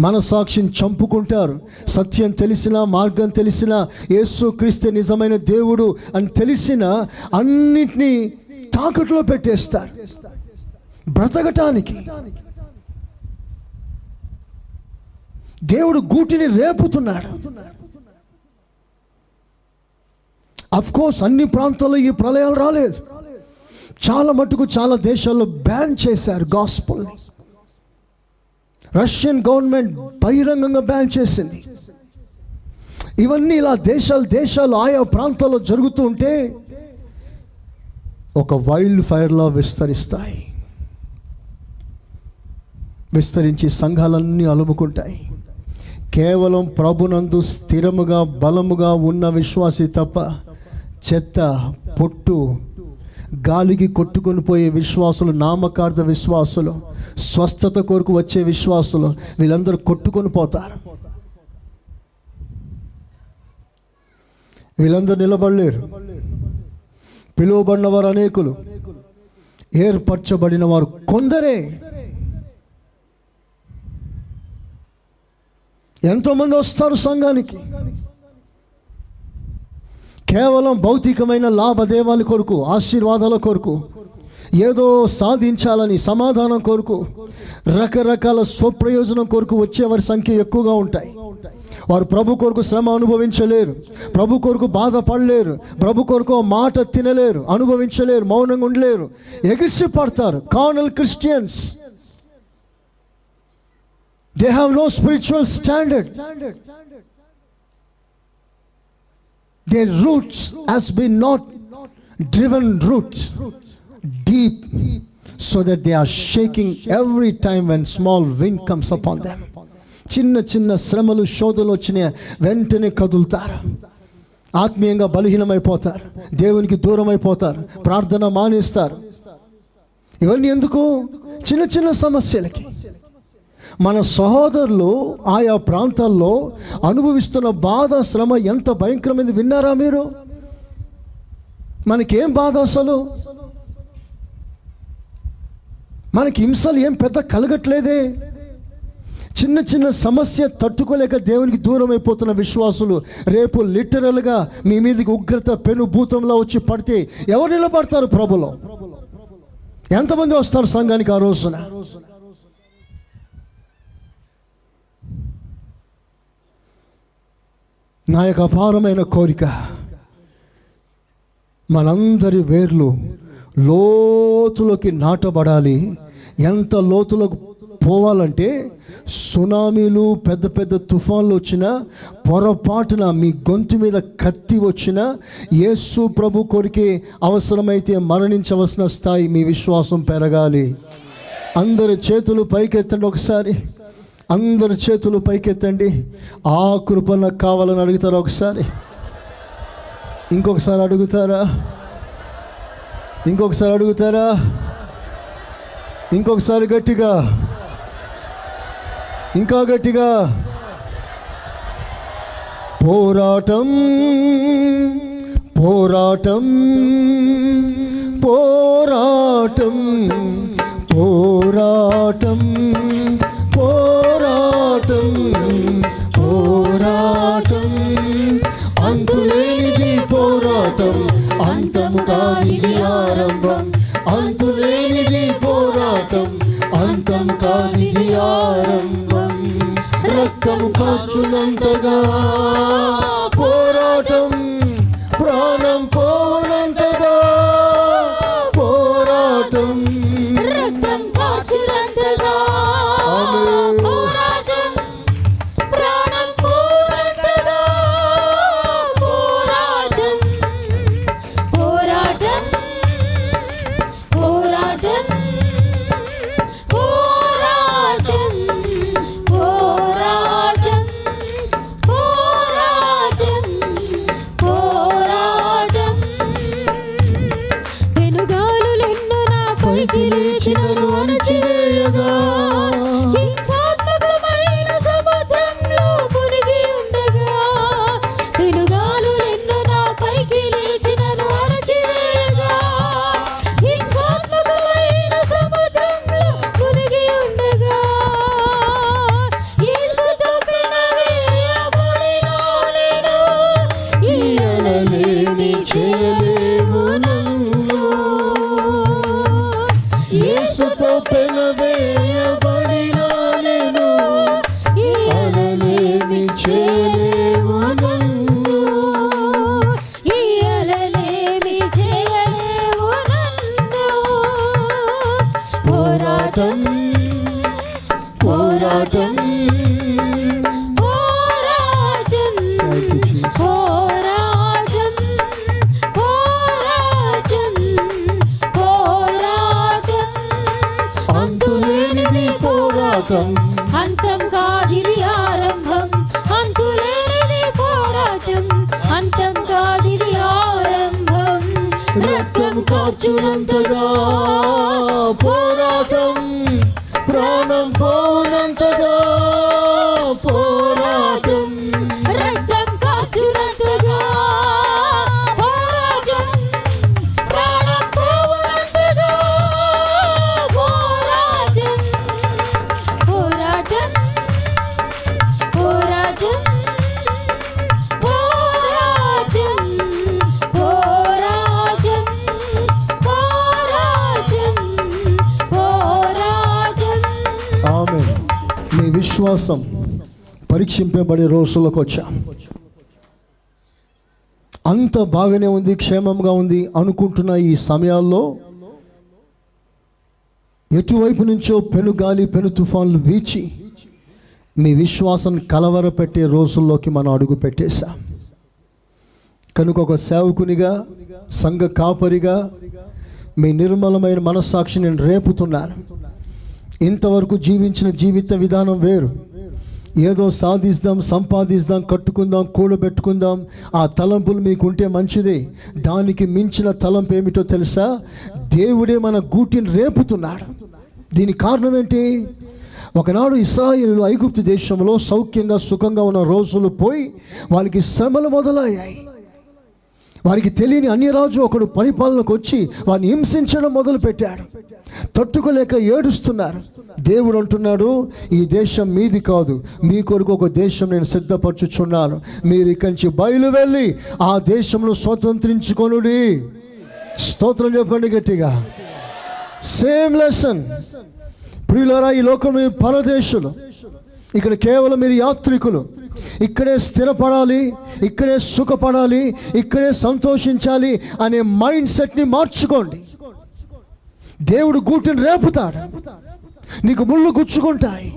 మనసాక్షిని చంపుకుంటారు. సత్యం తెలిసినా, మార్గం తెలిసినా, యేసు క్రీస్తే నిజమైన దేవుడు అని తెలిసినా అన్నిటినీ తాకట్లో పెట్టేస్తారు బ్రతకటానికి. దేవుడు గూటిని రేపుతున్నాడు. అఫ్ కోర్స్ అన్ని ప్రాంతాల్లో ఈ ప్రళయాలు రాలేదు. చాలా మటుకు చాలా దేశాల్లో బ్యాన్ చేశారు గాస్పెల్. రష్యన్ గవర్నమెంట్ బహిరంగంగా బ్యాన్ చేసింది. ఇవన్నీ ఇలా దేశాలు ఆయా ప్రాంతాల్లో జరుగుతూ ఉంటే ఒక వైల్డ్ ఫైర్లా విస్తరించి సంఘాలన్నీ అలుముకుంటాయి. కేవలం ప్రభునందు స్థిరముగా బలముగా ఉన్న విశ్వాసి తప్ప చెత్త పొట్టు గాలికి కొట్టుకొని పోయే విశ్వాసులు, నామకార్థ విశ్వాసులు, స్వస్థత కొరకు వచ్చే విశ్వాసులు, వీళ్ళందరూ కొట్టుకొని పోతారు. వీళ్ళందరూ నిలబడలేరు. పిలువబడిన వారు అనేకులు, ఏర్పరచబడిన వారు కొందరే. ఎంతోమంది వస్తారు సంఘానికి కేవలం భౌతికమైన లాభదేవాల కొరకు, ఆశీర్వాదాల కొరకు, ఏదో సాధించాలని, సమాధానం కొరకు, రకరకాల స్వప్రయోజనం కొరకు వచ్చేవారి సంఖ్య ఎక్కువగా ఉంటాయి. వారు ప్రభు కొరకు శ్రమ అనుభవించలేరు, ప్రభు కొరకు బాధపడలేరు, ప్రభు కొరకు మాట తినలేరు, అనుభవించలేరు, మౌనంగా ఉండలేరు, ఎగిసి పడతారు. Carnal Christians, they have no spiritual standard. Their roots has been not driven root deep, so that they are shaking every time when small wind comes upon them. చిన్న చిన్న శ్రమలు, శోధనలు వచ్చిన వెంటనే కదులుతారు, ఆత్మీయంగా బలహీనమైపోతారు, దేవునికి దూరం అయిపోతారు, ప్రార్థన మానేస్తారు. ఇవన్నీ ఎందుకు? చిన్న చిన్న సమస్యలకి. మన సహోదరులు ఆయా ప్రాంతాల్లో అనుభవిస్తున్న బాధ, శ్రమ ఎంత భయంకరమైంది విన్నారా మీరు? మనకేం బాధ అసలు? మనకి హింసలు ఏం పెద్ద కలగట్లేదే. చిన్న చిన్న సమస్య తట్టుకోలేక దేవునికి దూరం అయిపోతున్న విశ్వాసులు రేపు లిటరల్గా మీ మీదకి ఉగ్రత పెను భూతంలో వచ్చి పడితే ఎవరు నిలబడతారు ప్రభులో? ఎంతమంది వస్తారు సంఘానికి ఆ రోజున? నా యొక్క అపారమైన కోరిక, మనందరి వేర్లు లోతులోకి నాటబడాలి. ఎంత లోతులోకి పోవాలంటే, సునామీలు, పెద్ద పెద్ద తుఫాన్లు వచ్చినా, పొరపాటున మీ గొంతు మీద కత్తి వచ్చినా, యేసు ప్రభు కొరికే అవసరమైతే మరణించవలసిన స్థాయి మీ విశ్వాసం పెరగాలి. అందరి చేతులు పైకెత్తండి ఒకసారి. అందరి చేతులు పైకెత్తండి. ఆ కృప నాకు కావాలని అడుగుతారా ఒకసారి? ఇంకొకసారి అడుగుతారా? ఇంకొకసారి అడుగుతారా? ఇంకొకసారి గట్టిగా, ఇంకా గట్టిగా. పోరాటం పోరాటం పోరాటం పోరాటం పోరాటం పోరాటం అంతులేనిది పోరాటం, అంతము కానిది ఆరంభం. అంతులేనిది పోరాటం, అంతం కానిది ఆరంభం. రక్తము కాచునంతగా పోరాటం, ప్రాణం పోనంతగా పోరాటం. రక్తం కాచునంతగా పోరాటం, ప్రాణం పోనంతగా పోరాటం. పోరాటం పోరాటం పోరాటం పోరాటం పోరాటం విశ్వాసం పరీక్షింపబడే రోజులకు వచ్చాం. అంత బాగానే ఉంది, క్షేమంగా ఉంది అనుకుంటున్న ఈ సమయాల్లో ఎటువైపు నుంచో పెనుగాలి పెను తుఫాన్లు వీచి మీ విశ్వాసం కలవరపెట్టే రోజుల్లోకి మనం అడుగు పెట్టేశాం. కనుక ఒక సేవకునిగా, సంఘ కాపరిగా మీ నిర్మలమైన మనస్సాక్షి నేను రేపుతున్నాను. ఇంతవరకు జీవించిన జీవిత విధానం వేరు. ఏదో సాధిస్తాం, సంపాదిస్తాం, కట్టుకుందాం, కూడబెట్టుకుందాం, ఆ తలంపులు మీకుంటే మంచిదే. దానికి మించిన తలంపు ఏమిటో తెలుసా? దేవుడే మన గూటిని రేపుతున్నాడు. దీనికి కారణం ఏంటి? ఒకనాడు ఇశ్రాయేలు ఐగుప్తు దేశంలో సౌఖ్యంగా సుఖంగా ఉన్న రోజులు పోయి వాళ్ళకి శ్రమలు మొదలయ్యాయి. వారికి తెలియని అన్యరాజు ఒకడు పరిపాలనకు వచ్చి వారిని హింసించడం మొదలు పెట్టాడు. తట్టుకోలేక ఏడుస్తున్నారు. దేవుడు అంటున్నాడు, ఈ దేశం మీది కాదు, మీ కొరకు ఒక దేశం నేను సిద్ధపరచుచున్నాను. మీరు ఇక్కడి నుంచి బయలు వెళ్ళి ఆ దేశంలో స్వతంత్రించుకొనుడి. స్తోత్రం చెప్పండి గట్టిగా. సేమ్ లెసన్ ప్రియులారా, ఈ లోకం పరదేశులు, ఇక్కడ కేవలం మీరు యాత్రికులు. ఇక్కడే స్థిరపడాలి, ఇక్కడే సుఖపడాలి, ఇక్కడే సంతోషించాలి అనే మైండ్ సెట్ని మార్చుకోండి. దేవుడు గూటిని రేపుతాడు, నీకు ముళ్ళు గుచ్చుకుంటాయి.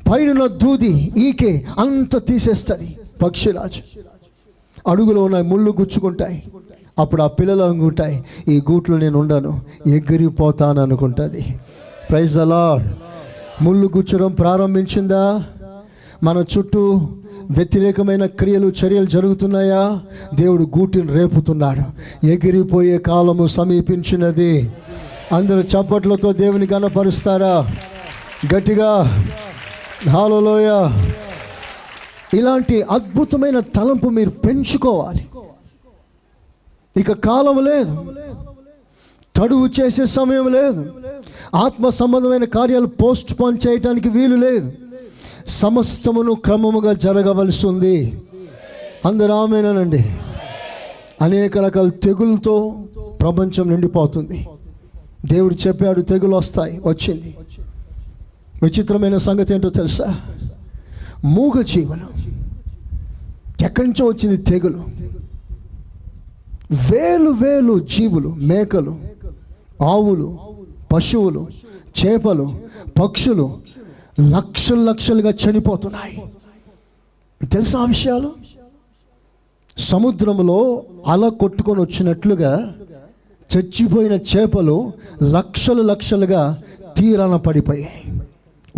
పైన దూది ఈకే అంత తీసేస్తుంది. పక్షిరాజు అడుగులో ఉన్న ముళ్ళు గుచ్చుకుంటాయి. అప్పుడు ఆ పిల్లలు అనుకుంటాయి, ఈ గూట్లో నేను ఉండను, ఎగిరిపోతాను అనుకుంటుంది. Praise the Lord. ముళ్ళు గుచ్చడం ప్రారంభించిందా? మన చుట్టూ వ్యతిరేకమైన క్రియలు, చర్యలు జరుగుతున్నాయా? దేవుడు గూటిని రేపుతున్నాడు. ఎగిరిపోయే కాలము సమీపించినది. అందరూ చప్పట్లతో దేవుని కనపరుస్తారా? గట్టిగా హల్లెలూయా. ఇలాంటి అద్భుతమైన తలంపు మీరు పెంచుకోవాలి. ఇక కాలం లేదు, తడువు చేసే సమయం లేదు, ఆత్మ సంబంధమైన కార్యాలు పోస్ట్ పోన్ చేయటానికి వీలు లేదు. సమస్తమును క్రమముగా జరగవలసి ఉంది. అందరూ ఆమేనండి. అనేక రకాల తెగులతో ప్రపంచం నిండిపోతుంది. దేవుడు చెప్పాడు, తెగులు వస్తాయి, వచ్చింది. విచిత్రమైన సంగతి ఏంటో తెలుసా? మూగ జీవనం. ఎక్కడి నుంచో వచ్చింది తెగులు. వేలు వేలు జీవులు, మేకలు, ఆవులు, పశువులు, చేపలు, పక్షులు లక్షలు లక్షలుగా చనిపోతున్నాయి. తెలుసా ఆ విషయాలు? సముద్రంలో అల కొట్టుకొని వచ్చినట్లుగా చచ్చిపోయిన చేపలు లక్షలు లక్షలుగా తీరాన పడిపోయాయి.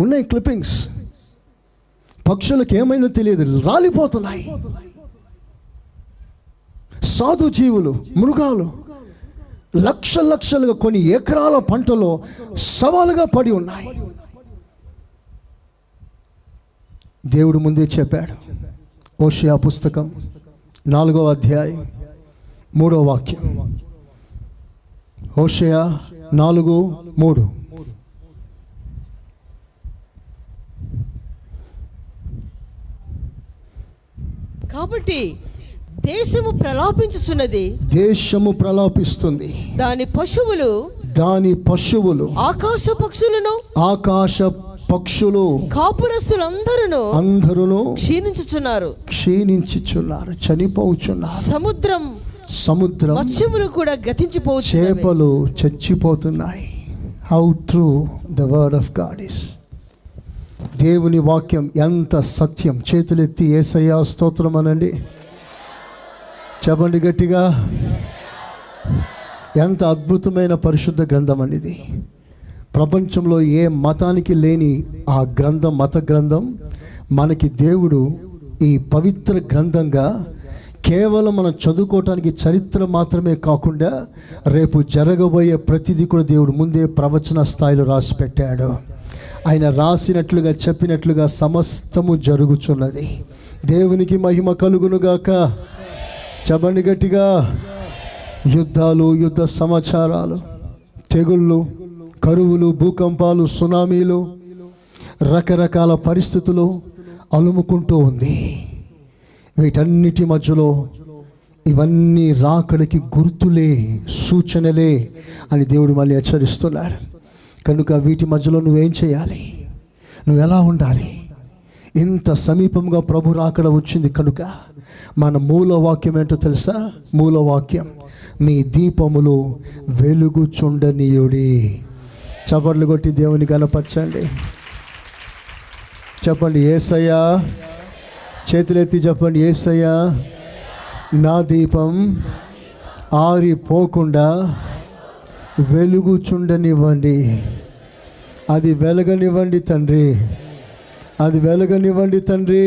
ఉన్నాయి క్లిప్పింగ్స్. పక్షులకు ఏమైందో తెలియదు, రాలిపోతున్నాయి. సాధు జీవులు, మృగాలు లక్షలు లక్షలుగా కొన్ని ఎకరాల పంటలో సవాలుగా పడి ఉన్నాయి. దేవుడు ముందే చెప్పాడు. హోషేయ పుస్తకం 4వ అధ్యాయం 3వ వాక్యం. హోషేయ 4:3. కాబట్టి దేశము ప్రలాపించుచున్నది, దేశము ప్రలాపిస్తుంది, దాని పశువులు ఆకాశ పక్షులు కాపురస్తులందరూ క్షీణించుచున్నారు, చనిపోతున్నారు. సముద్రం మత్స్యములు కూడా గతించిపోతున్నాయి, చేపలు చచ్చిపోతున్నాయి. How true the word of God is. దేవుని వాక్యం ఎంత సత్యం. చేతులెత్తి యేసయ్యా స్తోత్రం అనండి. చెప్పండి గట్టిగా. ఎంత అద్భుతమైన పరిశుద్ధ గ్రంథం అండి ఇది. ప్రపంచంలో ఏ మతానికి లేని ఆ గ్రంథం, మత గ్రంథం మనకి దేవుడు ఈ పవిత్ర గ్రంథంగా కేవలం మనం చదువుకోవటానికి చరిత్ర మాత్రమే కాకుండా రేపు జరగబోయే ప్రతిదీ కూడా దేవుడు ముందే ప్రవచన స్థాయిలో రాసి పెట్టాడు. ఆయన రాసినట్లుగా చెప్పినట్లుగా సమస్తము జరుగుచున్నది. దేవునికి మహిమ కలుగునుగాక. చెప్పండి గట్టిగా. యుద్ధాలు, యుద్ధ సమాచారాలు, తెగుళ్ళు, కరువులు, భూకంపాలు, సునామీలు, రకరకాల పరిస్థితులు అలుముకుంటూ ఉంది. వీటన్నిటి మధ్యలో ఇవన్నీ రాకడికి గుర్తులే, సూచనలే అని దేవుడు మళ్ళీ హెచ్చరిస్తున్నాడు. కనుక వీటి మధ్యలో నువ్వేం చేయాలి? నువ్వు ఎలా ఉండాలి? ఇంత సమీపంగా ప్రభు రాకడ వచ్చింది కనుక మన మూల వాక్యం ఏంటో తెలుసా? మూల వాక్యం, మీ దీపములు వెలుగుచుండనీయుడి. చప్పట్లు కొట్టి దేవుని కనపరచండి. చెప్పండి యేసయ్యా. చేతులెత్తి చెప్పండి యేసయ్యా, నా దీపం ఆరిపోకుండా వెలుగుచుండనివ్వండి. అది వెలగనివ్వండి తండ్రి, అది వెలగనివ్వండి తండ్రి.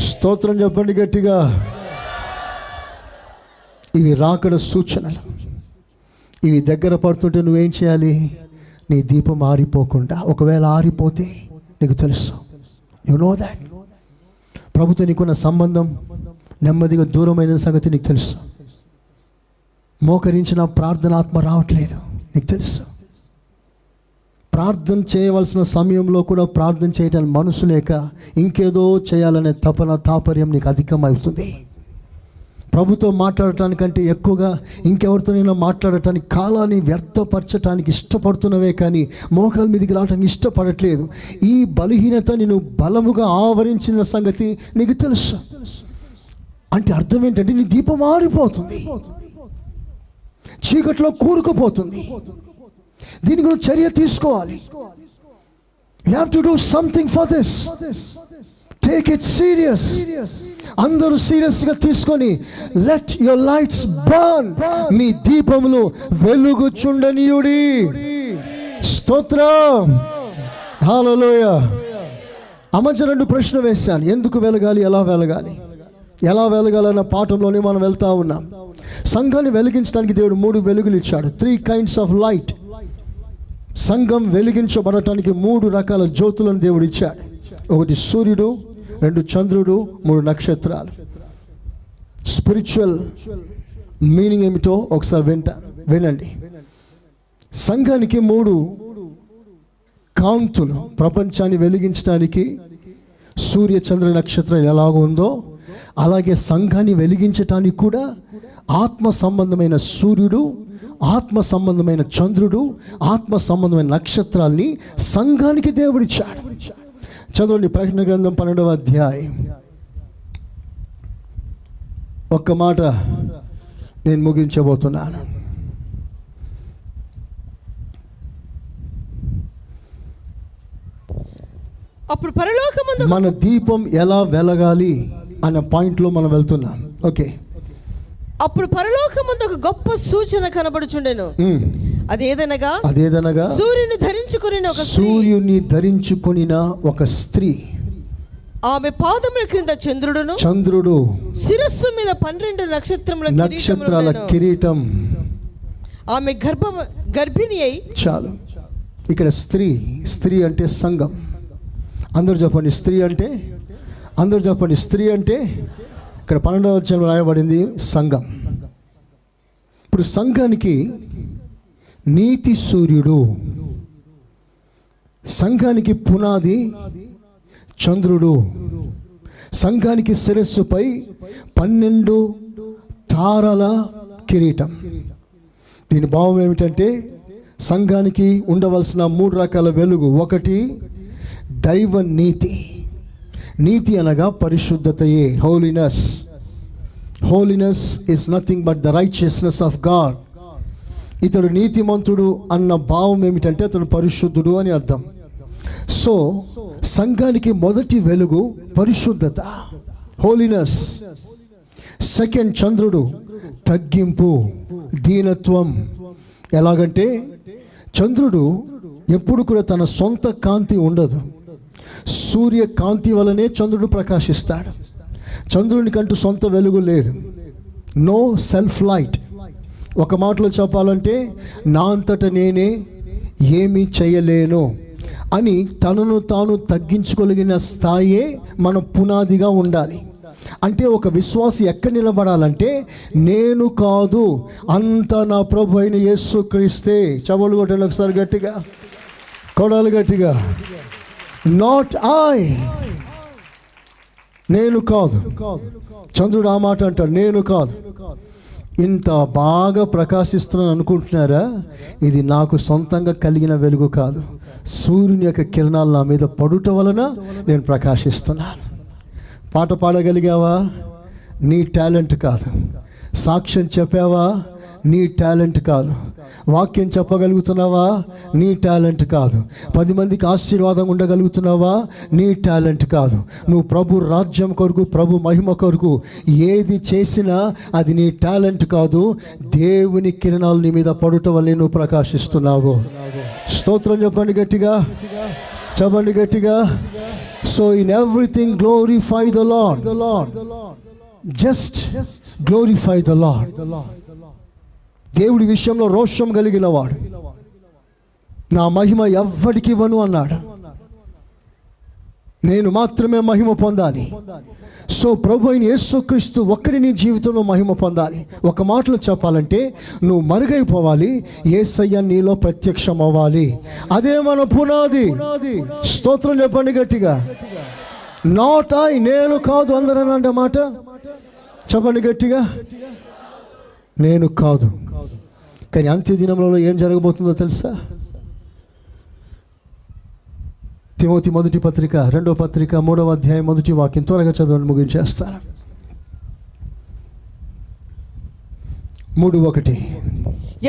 స్తోత్రం చెప్పండి గట్టిగా. ఇవి రాకడ సూచనలు. ఇవి దగ్గర పడుతుంటే నువ్వేం చేయాలి? నీ దీపం ఆరిపోకుండా, ఒకవేళ ఆరిపోతే నీకు తెలుసు, యు నో దాట్ ప్రభుతో నీకున్న సంబంధం నెమ్మదిగా దూరమైన సంగతి నీకు తెలుసు. మోకరించిన ప్రార్థనాత్మ రావట్లేదు, నీకు తెలుసు. ప్రార్థన చేయవలసిన సమయంలో కూడా ప్రార్థన చేయడానికి మనసు లేక ఇంకేదో చేయాలనే తపన తాపర్యం నీకు అధికమవుతుంది. ప్రభుతో మాట్లాడటానికంటే ఎక్కువగా ఇంకెవరితోనైనా మాట్లాడటానికి కాలాన్ని వ్యర్థపరచడానికి ఇష్టపడుతున్నవే కానీ మోకాల మీదకి రావడానికి ఇష్టపడట్లేదు. ఈ బలహీనత నేను బలముగా ఆవరించిన సంగతి నీకు తెలుసు. అంటే అర్థం ఏంటంటే నీ దీపం ఆరిపోతుంది, చీకట్లో కూరుకుపోతుంది. దీని గురించి చర్య తీసుకోవాలి. You have to do something for this. Take it serious. అందరూ సీరియస్గా తీసుకొని లెట్ యువర్ లైట్స్ బర్న్, మీ దీపములు వెలుగుచుండనీయుడి. స్తోత్రం, హల్లెలూయా. అమర్చ 2 ప్రశ్నలు వేశాను. ఎందుకు వెలగాలి, ఎలా వెలగాలి, ఎలా వెలగాలన్న పాఠంలోనే మనం వెళ్తా ఉన్నాం. సంఘాన్ని వెలిగించడానికి దేవుడు 3 వెలుగులు ఇచ్చాడు. 3 kinds of light. సంఘం వెలిగించబడటానికి 3 రకాల జ్యోతులను దేవుడు ఇచ్చాడు. 1 సూర్యుడు, 2 చంద్రుడు, 3 నక్షత్రాలు. స్పిరిచువల్ మీనింగ్ ఏమిటో ఒకసారి వినండి. సంఘానికి 3 కాంతులు. ప్రపంచాన్ని వెలిగించడానికి సూర్య చంద్ర నక్షత్రం ఎలాగో ఉందో అలాగే సంఘాన్ని వెలిగించటానికి కూడా ఆత్మ సంబంధమైన సూర్యుడు, ఆత్మ సంబంధమైన చంద్రుడు, ఆత్మ సంబంధమైన నక్షత్రాల్ని సంఘానికి దేవుడిచ్చాడు. చదవండి ప్రకటన గ్రంథం 12వ అధ్యాయం. ఒక్క మాట నేను ముగించబోతున్నాను. అప్పుడు పరలోకమందు మన దీపం ఎలా వెలగాలి అనే పాయింట్లో మనం వెళ్తున్నాం. ఓకే. అప్పుడు పరలోకమందు ఒక గొప్ప సూచన కనబడుచుండెను. అదేదనగా సూర్యుని ధరించుకొనిన ఒక స్త్రీ. ఆమె పాదముల క్రింద చంద్రుడు, శిరస్సు మీద 12 నక్షత్రాల కిరీటం. ఆమె గర్భిణి అయి. చాలు. ఇక్కడ స్త్రీ అంటే సంఘం. అందరూ చెప్పండి స్త్రీ అంటే ఇక్కడ 12వ అధ్యాయంలో రాయబడింది సంఘం. ఇప్పుడు సంఘానికి నీతి సూర్యుడు, సంఘానికి పునాది చంద్రుడు, సంఘానికి శిరస్సుపై 12 తారల కిరీటం. దీని భావం ఏమిటంటే సంఘానికి ఉండవలసిన 3 రకాల వెలుగు. 1 దైవ నీతి. నీతి అనగా పరిశుద్ధతయే, holiness is nothing but the righteousness of God. ఇతడు నీతిమంతుడు అన్న భావం ఏమిటంటే అతడు పరిశుద్ధుడు అని అర్థం. సో సంఘానికి మొదటి వెలుగు పరిశుద్ధత, హోలీనెస్. 2 చంద్రుడు, తగ్గింపు, దీనత్వం. ఎలాగంటే చంద్రుడు ఎప్పుడు కూడా తన సొంత కాంతి ఉండదు. సూర్య కాంతి వలనే చంద్రుడు ప్రకాశిస్తాడు. చంద్రునికంటూ సొంత వెలుగు లేదు. No self light. ఒక మాటలో చెప్పాలంటే నా అంతట నేనే ఏమీ చేయలేను అని తనను తాను తగ్గించుకోగలిగిన స్థాయే మన పునాదిగా ఉండాలి. అంటే ఒక విశ్వాసి ఎక్కడ నిలబడాలంటే నేను కాదు, అంతా నా ప్రభు అయిన యేసుక్రీస్తే. చవలు కొట్టండి ఒకసారి గట్టిగా, కొడాలి గట్టిగా. నాట్ ఐ, నేను కాదు. చంద్రుడు ఆ మాట అంటాడు, నేను కాదు. ఇంత బాగా ప్రకాశిస్తున్నాను అనుకుంటున్నారా? ఇది నాకు సొంతంగా కలిగిన వెలుగు కాదు. సూర్యుని యొక్క కిరణాలు నా మీద పడుట వలన నేను ప్రకాశిస్తున్నాను. పాట పాడగలిగావా? నీ టాలెంట్ కాదు. సాక్ష్యం చెప్పావా? నీ టాలెంట్ కాదు. వాక్యం చెప్పగలుగుతున్నావా? నీ టాలెంట్ కాదు. 10 మందికి ఆశీర్వాదం ఉండగలుగుతున్నావా? నీ టాలెంట్ కాదు. నువ్వు ప్రభు రాజ్యం కొరకు, ప్రభు మహిమ కొరకు ఏది చేసినా అది నీ టాలెంట్ కాదు. దేవుని కిరణాలు నీ మీద పడుట వల్ల నువ్వు ప్రకాశిస్తున్నావు. స్తోత్రం చెప్పండి గట్టిగా, చెప్పండి గట్టిగా. So in everything glorify the lord. Just glorify the lord. దేవుడి విషయంలో రోషం కలిగిన వాడు, నా మహిమ ఎవ్వడికి ఇవ్వను అన్నాడు. నేను మాత్రమే మహిమ పొందాలి. సో ప్రభు అయిన యేసుక్రీస్తు ఒక్కడి నీ జీవితంలో మహిమ పొందాలి. ఒక మాటలో చెప్పాలంటే నువ్వు మరుగైపోవాలి, యేసయ్య నీలో ప్రత్యక్షం అవ్వాలి. అదే మన పునాది. స్తోత్రం చెప్పండి గట్టిగా. నాట్ ఐ, నేను కాదు. అందరూ అన్న మాట చెప్పండి గట్టిగా. నేను కాదు. కానీ అంత్య దినంలో ఏం జరగబోతుందో తెలుసా? తిమోతి 1వ పత్రిక 2వ పత్రిక 3వ అధ్యాయం 1వ వాక్యం త్వరగా చదవండి, ముగించేస్తాను. 3:1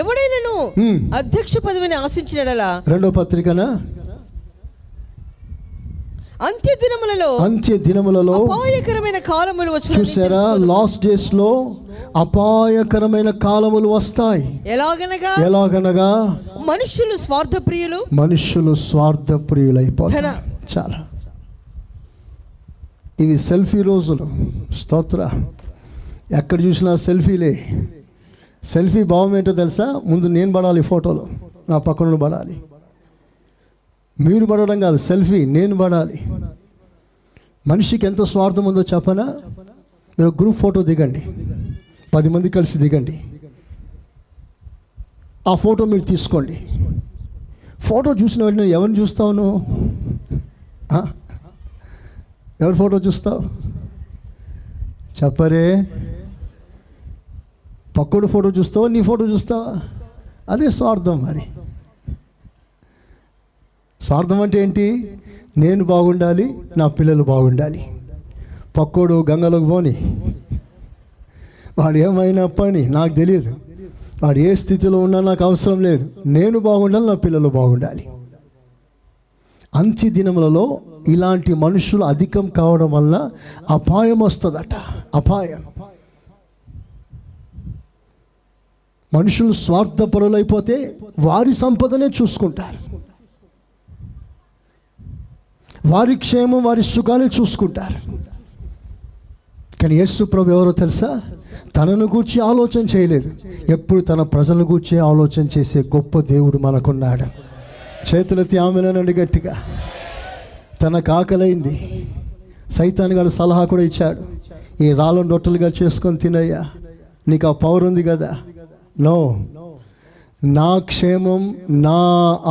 ఎవడైనను అధ్యక్ష పదవిని ఆశించినడలా 2వ పత్రికనా అంత్య దినములలో అపాయకరమైన కాలములు వచ్చును. చూసారా? లాస్ట్ డేస్ లో అపాయకరమైన కాలములు వస్తాయి. ఎలాగనగా మనుషులు స్వార్థప్రియులైపోతారు. చాలా. ఇవి సెల్ఫీ రోజులు. స్తోత్ర. ఎక్కడ చూసినా సెల్ఫీలే. సెల్ఫీ భావం ఏంటో తెలుసా? ముందు నేను పడాలి ఫోటోలో, నా పక్కన పడాలి. మీరు పడడం కాదు, సెల్ఫీ నేను పడాలి. మనిషికి ఎంత స్వార్థం ఉందో చెప్పనా? మీరు గ్రూప్ ఫోటో దిగండి, 10 మంది కలిసి దిగండి. ఆ ఫోటో మీరు తీసుకోండి. ఫోటో చూసిన వెంటనే ఎవరిని చూస్తావు నువ్వు? ఎవరి ఫోటో చూస్తావు? చెప్పరే. పక్కోడు ఫోటో చూస్తావా, నీ ఫోటో చూస్తావా? అదే స్వార్థం. మరి స్వార్థం అంటే ఏంటి? నేను బాగుండాలి, నా పిల్లలు బాగుండాలి. పక్కోడు గంగలోకి పోని, వాడు ఏమైనా పని నాకు తెలియదు, వాడు ఏ స్థితిలో ఉన్నా నాకు అవసరం లేదు. నేను బాగుండాలి, నా పిల్లలు బాగుండాలి. అంత్య దినములలో ఇలాంటి మనుషులు అధికం కావడం వల్ల అపాయం వస్తుందట. అపాయం. మనుషులు స్వార్థపరులైపోతే వారి సంపదనే చూసుకుంటారు, వారి క్షేమం, వారి సుఖాన్ని చూసుకుంటారు. కానీ యేసు ప్రభు ఎవరో తెలుసా? తనను గూర్చి ఆలోచన చేయలేదు, ఎప్పుడు తన ప్రజలను గూర్చి ఆలోచన చేసే గొప్ప దేవుడు మనకున్నాడు. చేతులెత్తి ఆమెనండి గట్టిగా. తనకు ఆకలైంది, సైతాన్ గారు సలహా కూడా ఇచ్చాడు, ఈ రాళ్ళను రొట్టెలుగా చేసుకొని తినయ్యా, నీకు ఆ పవర్ ఉంది కదా. నో, నా క్షేమం, నా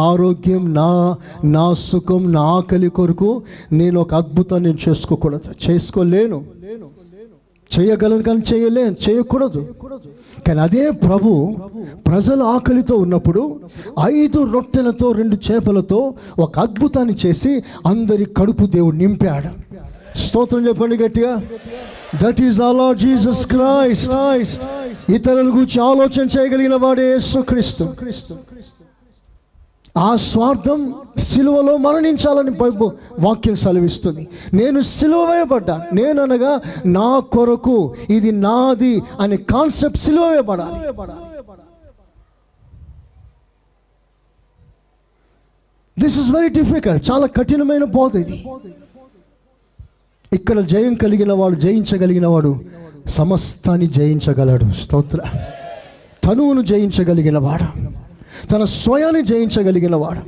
ఆరోగ్యం, నా సుఖం, నా ఆకలి కొరకు నేను ఒక అద్భుతాన్ని నేను చేసుకోలేను. చేయగలను కానీ చేయకూడదు. కానీ అదే ప్రభు ప్రజల ఆకలితో ఉన్నప్పుడు 5 రొట్టెలతో 2 చేపలతో ఒక అద్భుతాన్ని చేసి అందరి కడుపు దేవుడు నింపాడు. స్తోత్రం చెప్పండి గట్టిగా. That is our Lord Jesus Christ. ఇతరుల గురించి ఆలోచన చేయగలిగిన వాడే యేసుక్రీస్తు. ఆ స్వార్థం సిలువలో మరణించాలని వాక్యం సెలవిస్తుంది. నేను సిలువ వేయబడ్డాను, నేననగా నా కొరకు, ఇది నాది అనే కాన్సెప్ట్ సిలువ వేయబడాలి. This is very difficult. చాలా కఠినమైన బోధ ఇది. ఇక్కడ జయం కలిగిన వాడు, జయించగలిగిన వాడు సమస్తాన్ని జయించగలడు. స్తోత్ర. తనువును జయించగలిగిన వాడు, తన స్వయాన్ని జయించగలిగిన వాడు.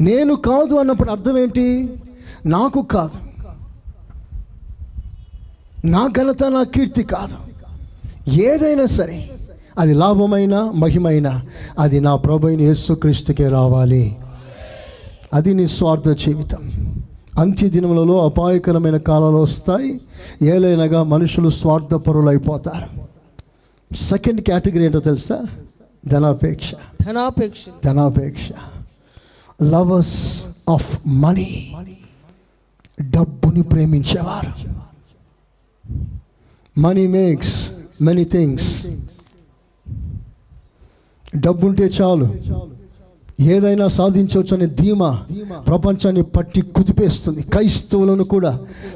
నేను కాదు అన్నప్పుడు అర్థం ఏంటి? నాకు కాదు, నా ఘనత, నా కీర్తి కాదు. ఏదైనా సరే అది లాభమైన, మహిమైన, అది నా ప్రభువైన యేసుక్రీస్తుకే రావాలి. అది నీ స్వార్థ జీవితం. అంత్య దినములలో అపాయకరమైన కాలాలు వస్తాయి. ఏలైనగా మనుషులు స్వార్థపరులు అయిపోతారు. సెకండ్ కేటగిరీ ఏంటో తెలుసా? ధనాపేక్ష. లవర్స్ ఆఫ్ మనీ, డబ్బుని ప్రేమించేవారు. Money makes many things. డబ్బుంటే చాలు ఏదైనా సాధించవచ్చు అనే ధీమా ప్రపంచాన్ని పట్టి కుదిపేస్తుంది, క్రైస్తవులను కూడా,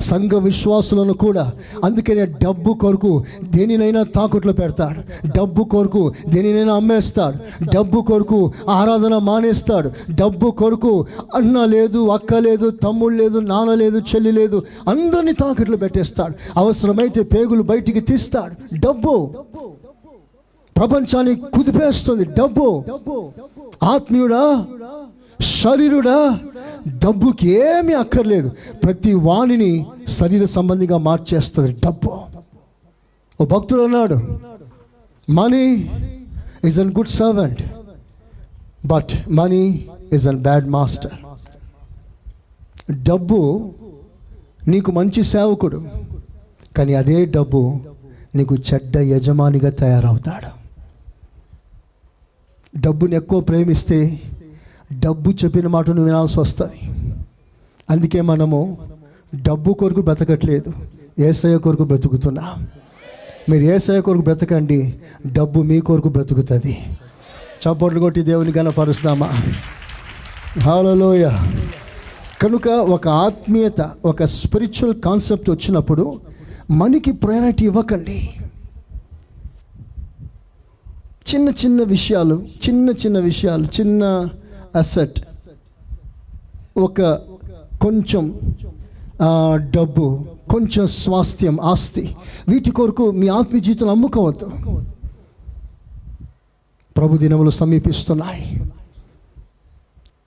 సంఘ విశ్వాసులను కూడా. అందుకనే డబ్బు కొరకు దేనినైనా తాకట్లో పెడతాడు, డబ్బు కొరకు దేనినైనా అమ్మేస్తాడు, డబ్బు కొరకు ఆరాధన మానేస్తాడు, డబ్బు కొరకు అన్న లేదు, అక్క లేదు, తమ్ముడు లేదు, నాన్న లేదు, చెల్లి లేదు, అందరినీ తాకట్లో పెట్టేస్తాడు. అవసరమైతే పేగులు బయటికి తీస్తాడు. డబ్బు ప్రపంచాన్ని కుదిపేస్తుంది. డబ్బు ఆత్మీయుడా, శరీరుడా, డబ్బుకి ఏమీ అక్కర్లేదు. ప్రతి వాణిని శరీర సంబంధిగా మార్చేస్తుంది డబ్బు. ఓ భక్తుడు అన్నాడు, money is an good servant but money is an bad master. డబ్బు నీకు మంచి సేవకుడు, కానీ అదే డబ్బు నీకు చెడ్డ యజమానిగా తయారవుతాడు. డబ్బుని ఎక్కువ ప్రేమిస్తే డబ్బు చెప్పిన మాటను వినాల్సి వస్తుంది. అందుకే మనము డబ్బు కొరకు బ్రతకట్లేదు, యేసయ్య కొరకు బ్రతుకుతున్నా. మీరు యేసయ్య కొరకు బ్రతకండి, డబ్బు మీ కొరకు బ్రతుకుతుంది. చప్పట్లు కొట్టి దేవుని ఘనపరుస్తామా? హల్లెలూయా. కనుక ఒక ఆత్మీయత, ఒక స్పిరిచువల్ కాన్సెప్ట్ వచ్చినప్పుడు మనకి ప్రయారిటీ ఇవ్వకండి. చిన్న చిన్న విషయాలు, చిన్న అసెట్, ఒక కొంచెం డబ్బు, కొంచెం స్వాస్థ్యం, ఆస్తి, వీటి కొరకు మీ ఆత్మీయ జీవితం అమ్ముకోవద్దు. ప్రభు దినములు సమీపిస్తున్నాయి.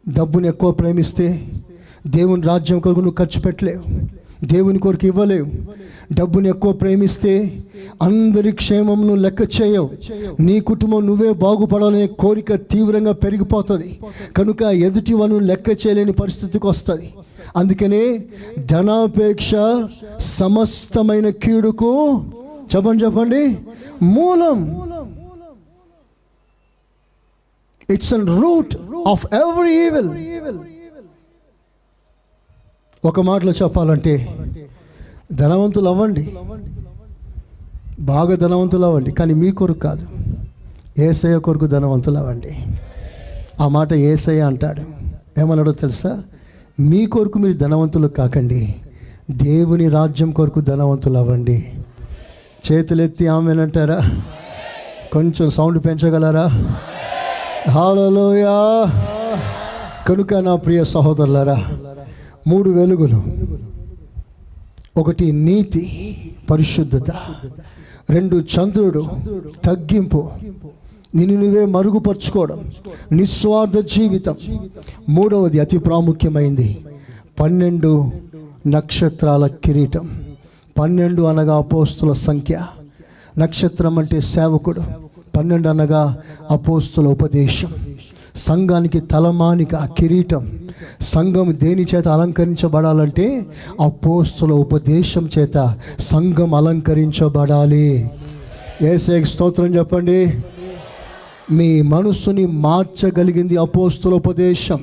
డబ్బుని ఎక్కువ ప్రేమిస్తే దేవుని రాజ్యం కొరకు నువ్వు ఖర్చు పెట్టలేవు, దేవుని కొరకు ఇవ్వలేవు. డబ్బుని ఎక్కువ ప్రేమిస్తే అందరి క్షేమంను లెక్క చేయవు. నీ కుటుంబం నువ్వే బాగుపడాలనే కోరిక తీవ్రంగా పెరిగిపోతుంది. కనుక ఎదుటి వాను లెక్క చేయలేని పరిస్థితికి వస్తుంది. అందుకనే ధనాపేక్ష సమస్తమైన కీడుకు చెప్పండి మూలం. It's an root of every evil. ఒక మాటలో చెప్పాలంటే ధనవంతులు అవ్వండి, బాగా ధనవంతులు అవ్వండి, కానీ మీ కొరకు కాదు, యేసయ్య కొరకు ధనవంతులు అవ్వండి. ఆ మాట యేసయ్య అంటాడు. ఏమన్నాడో తెలుసా? మీ కొరకు మీరు ధనవంతులు కాకండి, దేవుని రాజ్యం కొరకు ధనవంతులు అవ్వండి. చేతులెత్తి ఆమేనంటారా? కొంచెం సౌండ్ పెంచగలరా? హల్లెలూయా. కనుక నా ప్రియ సహోదరులారా, 3 వెలుగులు. 1 నీతి, పరిశుద్ధత. 2 చంద్రుడు, తగ్గింపు, నిన్ను నువ్వే మరుగుపరుచుకోవడం, నిస్వార్థ జీవితం. 3వది అతి ప్రాముఖ్యమైంది, 12 నక్షత్రాల కిరీటం. 12 అనగా అపోస్తుల సంఖ్య, నక్షత్రం అంటే సేవకుడు, 12 అనగా అపోస్తుల ఉపదేశం. సంఘానికి తలమానిక కిరీటం. సంఘం దేని చేత అలంకరించబడాలంటే అపోస్తుల ఉపదేశం చేత సంఘం అలంకరించబడాలి. యేసయ్యకి స్తోత్రం చెప్పండి. మీ మనసుని మార్చగలిగింది అపోస్తుల ఉపదేశం.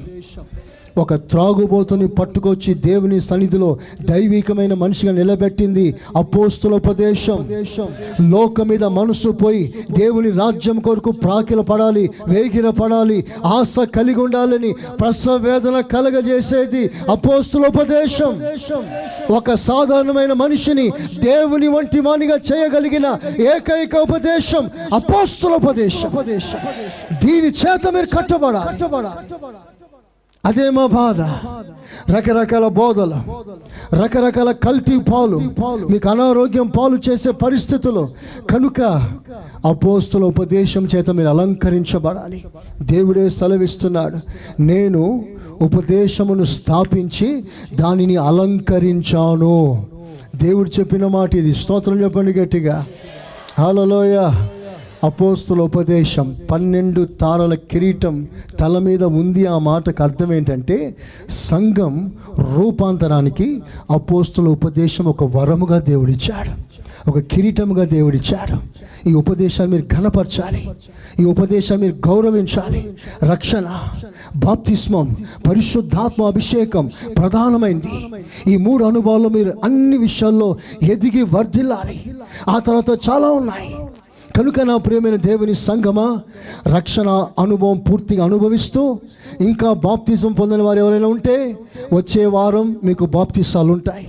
ఒక త్రాగుబోతుని పట్టుకొచ్చి దేవుని సన్నిధిలో దైవికమైన మనిషిగా నిలబెట్టింది అపోస్తుల ఉపదేశం. లోకం మీద మనసు పోయి దేవుని రాజ్యం కొరకు ప్రాకిల పడాలి, వేగిర పడాలి, ఆశ కలిగి ఉండాలని ప్రసవ వేదన కలగజేసేది అపోస్తుల ఉపదేశం. ఒక సాధారణమైన మనిషిని దేవుని వంటి వానిగా చేయగలిగిన ఏకైక ఉపదేశం అపోస్తుల ఉపదేశం. దీని చేత మీరు కట్టబడాలి. అదే మా బాధ. రకరకాల బోధలు, రకరకాల కల్తీ పాలు, మీకు అనారోగ్యం పాలు చేసే పరిస్థితులు. కనుక అపోస్తుల ఉపదేశం చేత మీరు అలంకరించబడాలి. దేవుడే సెలవిస్తున్నాడు, నేను ఉపదేశమును స్థాపించి దానిని అలంకరించాను. దేవుడు చెప్పిన మాట ఇది. స్తోత్రం చెప్పండి గట్టిగా. హల్లెలూయా. అపోస్తుల ఉపదేశం 12 తారల కిరీటం తల మీద ఉంది. ఆ మాటకు అర్థం ఏంటంటే సంఘం రూపాంతరానికి అపోస్తుల ఉపదేశం ఒక వరముగా దేవుడిచ్చాడు, ఒక కిరీటముగా దేవుడిచ్చాడు. ఈ ఉపదేశాన్ని మీరు ఘనపరచాలి, ఈ ఉపదేశాన్ని మీరు గౌరవించాలి. రక్షణ, బాప్తిస్మం, పరిశుద్ధాత్మ అభిషేకం ప్రధానమైంది. ఈ 3 అనుభవాల్లో మీరు అన్ని విషయాల్లో ఎదిగి వర్ధిల్లాలి. ఆ తర్వాత చాలా ఉన్నాయి. కనుక నా ప్రియమైన దేవుని సంఘమా, రక్షణ అనుభవం పూర్తిగా అనుభవిస్తూ ఇంకా బాప్తిజం పొందిన వారు ఎవరైనా ఉంటే వచ్చే వారం మీకు బాప్తిసాలు ఉంటాయి.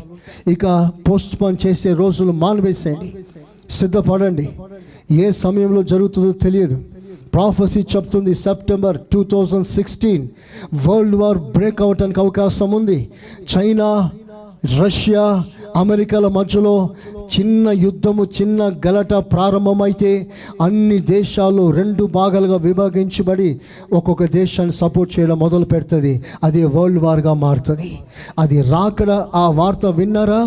ఇక పోస్ట్ పోన్ చేసే రోజులు మానివేసేయండి, సిద్ధపడండి. ఏ సమయంలో జరుగుతుందో తెలియదు. ప్రాఫెసీ చెప్తుంది సెప్టెంబర్ 2016 వరల్డ్ వార్ బ్రేక్ అవటానికి అవకాశం ఉంది. చైనా, రష్యా, అమెరికాల మధ్యలో చిన్న యుద్ధము, చిన్న గలట ప్రారంభమైతే అన్ని దేశాలు 2 భాగాలుగా విభాగించబడి ఒక్కొక్క దేశాన్ని సపోర్ట్ చేయడం మొదలు పెడుతుంది. అది వరల్డ్ వార్గా మారుతుంది. అది రాకడ. ఆ వార్త విన్నారా?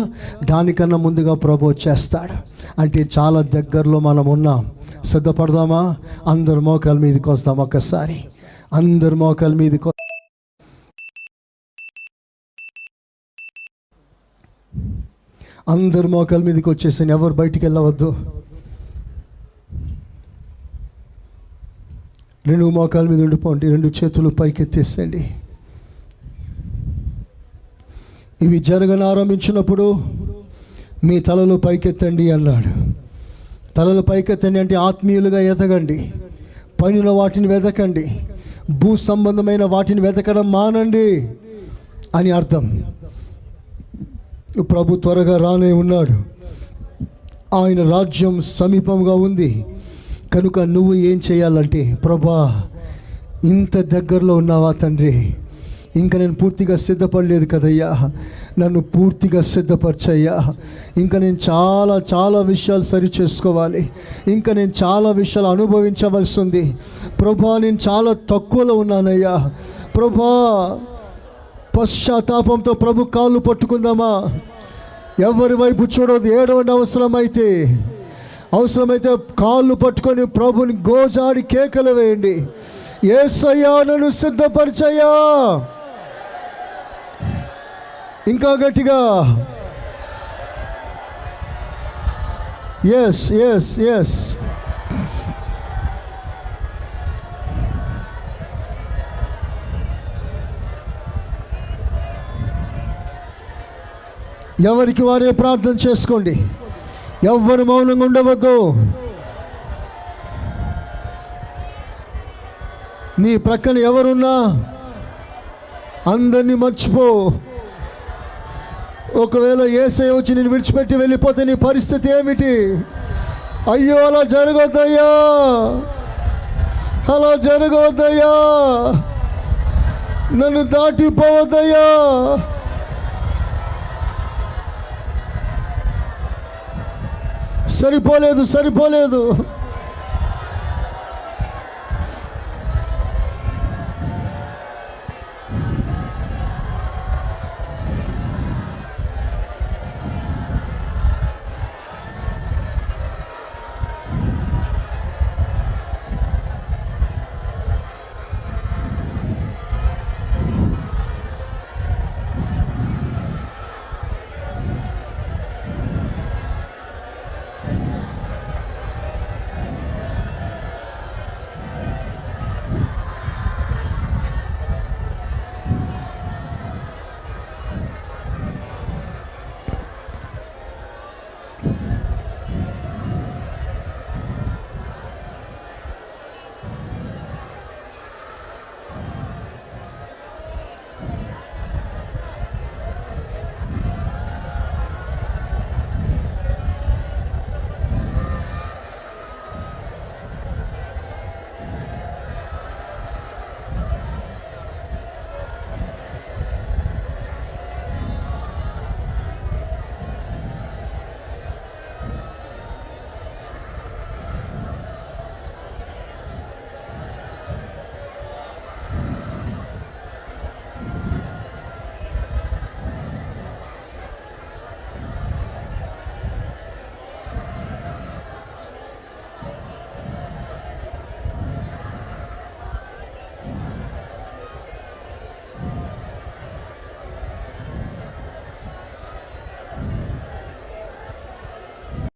దానికన్నా ముందుగా ప్రభు చేస్తాడు. అంటే చాలా దగ్గరలో మనం ఉన్నాం. సిద్ధపడదామా? అందరు మోకాల మీదకి వస్తాం. ఒక్కసారి అందరు మోకాల మీదకి అందరు మోకాల మీదకి వచ్చేసాను. ఎవరు బయటికి వెళ్ళవద్దు. 2 మోకాల మీద ఉండిపోండి. 2 చేతులు పైకెత్తేసండి. ఇవి జరగనారంభించినప్పుడు మీ తలలు పైకెత్తండి అన్నాడు. తలలు పైకెత్తండి అంటే ఆత్మీయులుగా ఎదగండి. పైన వాటిని వెతకండి. భూ సంబంధమైన వాటిని వెతకడం మానండి అని అర్థం. ప్రభు త్వరగా రానే ఉన్నాడు. ఆయన రాజ్యం సమీపంగా ఉంది. కనుక నువ్వు ఏం చేయాలంటే, ప్రభా ఇంత దగ్గరలో ఉన్నావా తండ్రి, ఇంకా నేను పూర్తిగా సిద్ధపడలేదు కదయ్యా, నన్ను పూర్తిగా సిద్ధపరచయ్యా. ఇంకా నేను చాలా చాలా విషయాలు సరి చేసుకోవాలి. ఇంకా నేను చాలా విషయాలు అనుభవించవలసి ఉంది. ప్రభా నేను చాలా తక్కువలో ఉన్నానయ్యా. ప్రభా పశ్చాత్తాపంతో ప్రభు కాళ్ళు పట్టుకుందామా? ఎవరి వైపు చూడదు. ఏడవండి. అవసరమైతే కాళ్ళు పట్టుకొని ప్రభుని గోజాడి కేకలు వేయండి. యేసయ్యా నన్ను సిద్ధపరిచయ్యా. ఇంకా గట్టిగా ఎస్ ఎస్ ఎస్. ఎవరికి వారే ప్రార్థన చేసుకోండి. ఎవ్వరు మౌనంగా ఉండవద్దు. నీ ప్రక్కన ఎవరున్నా అందరినీ మర్చిపో. ఒకవేళ యేసయ్య వచ్చి నేను విడిచిపెట్టి వెళ్ళిపోతే నీ పరిస్థితి ఏమిటి? అయ్యో అలా జరగవద్దయ్యా, అలా జరగవద్దయ్యా, నన్ను దాటిపోవద్దయ్యా. సరిపోలేదు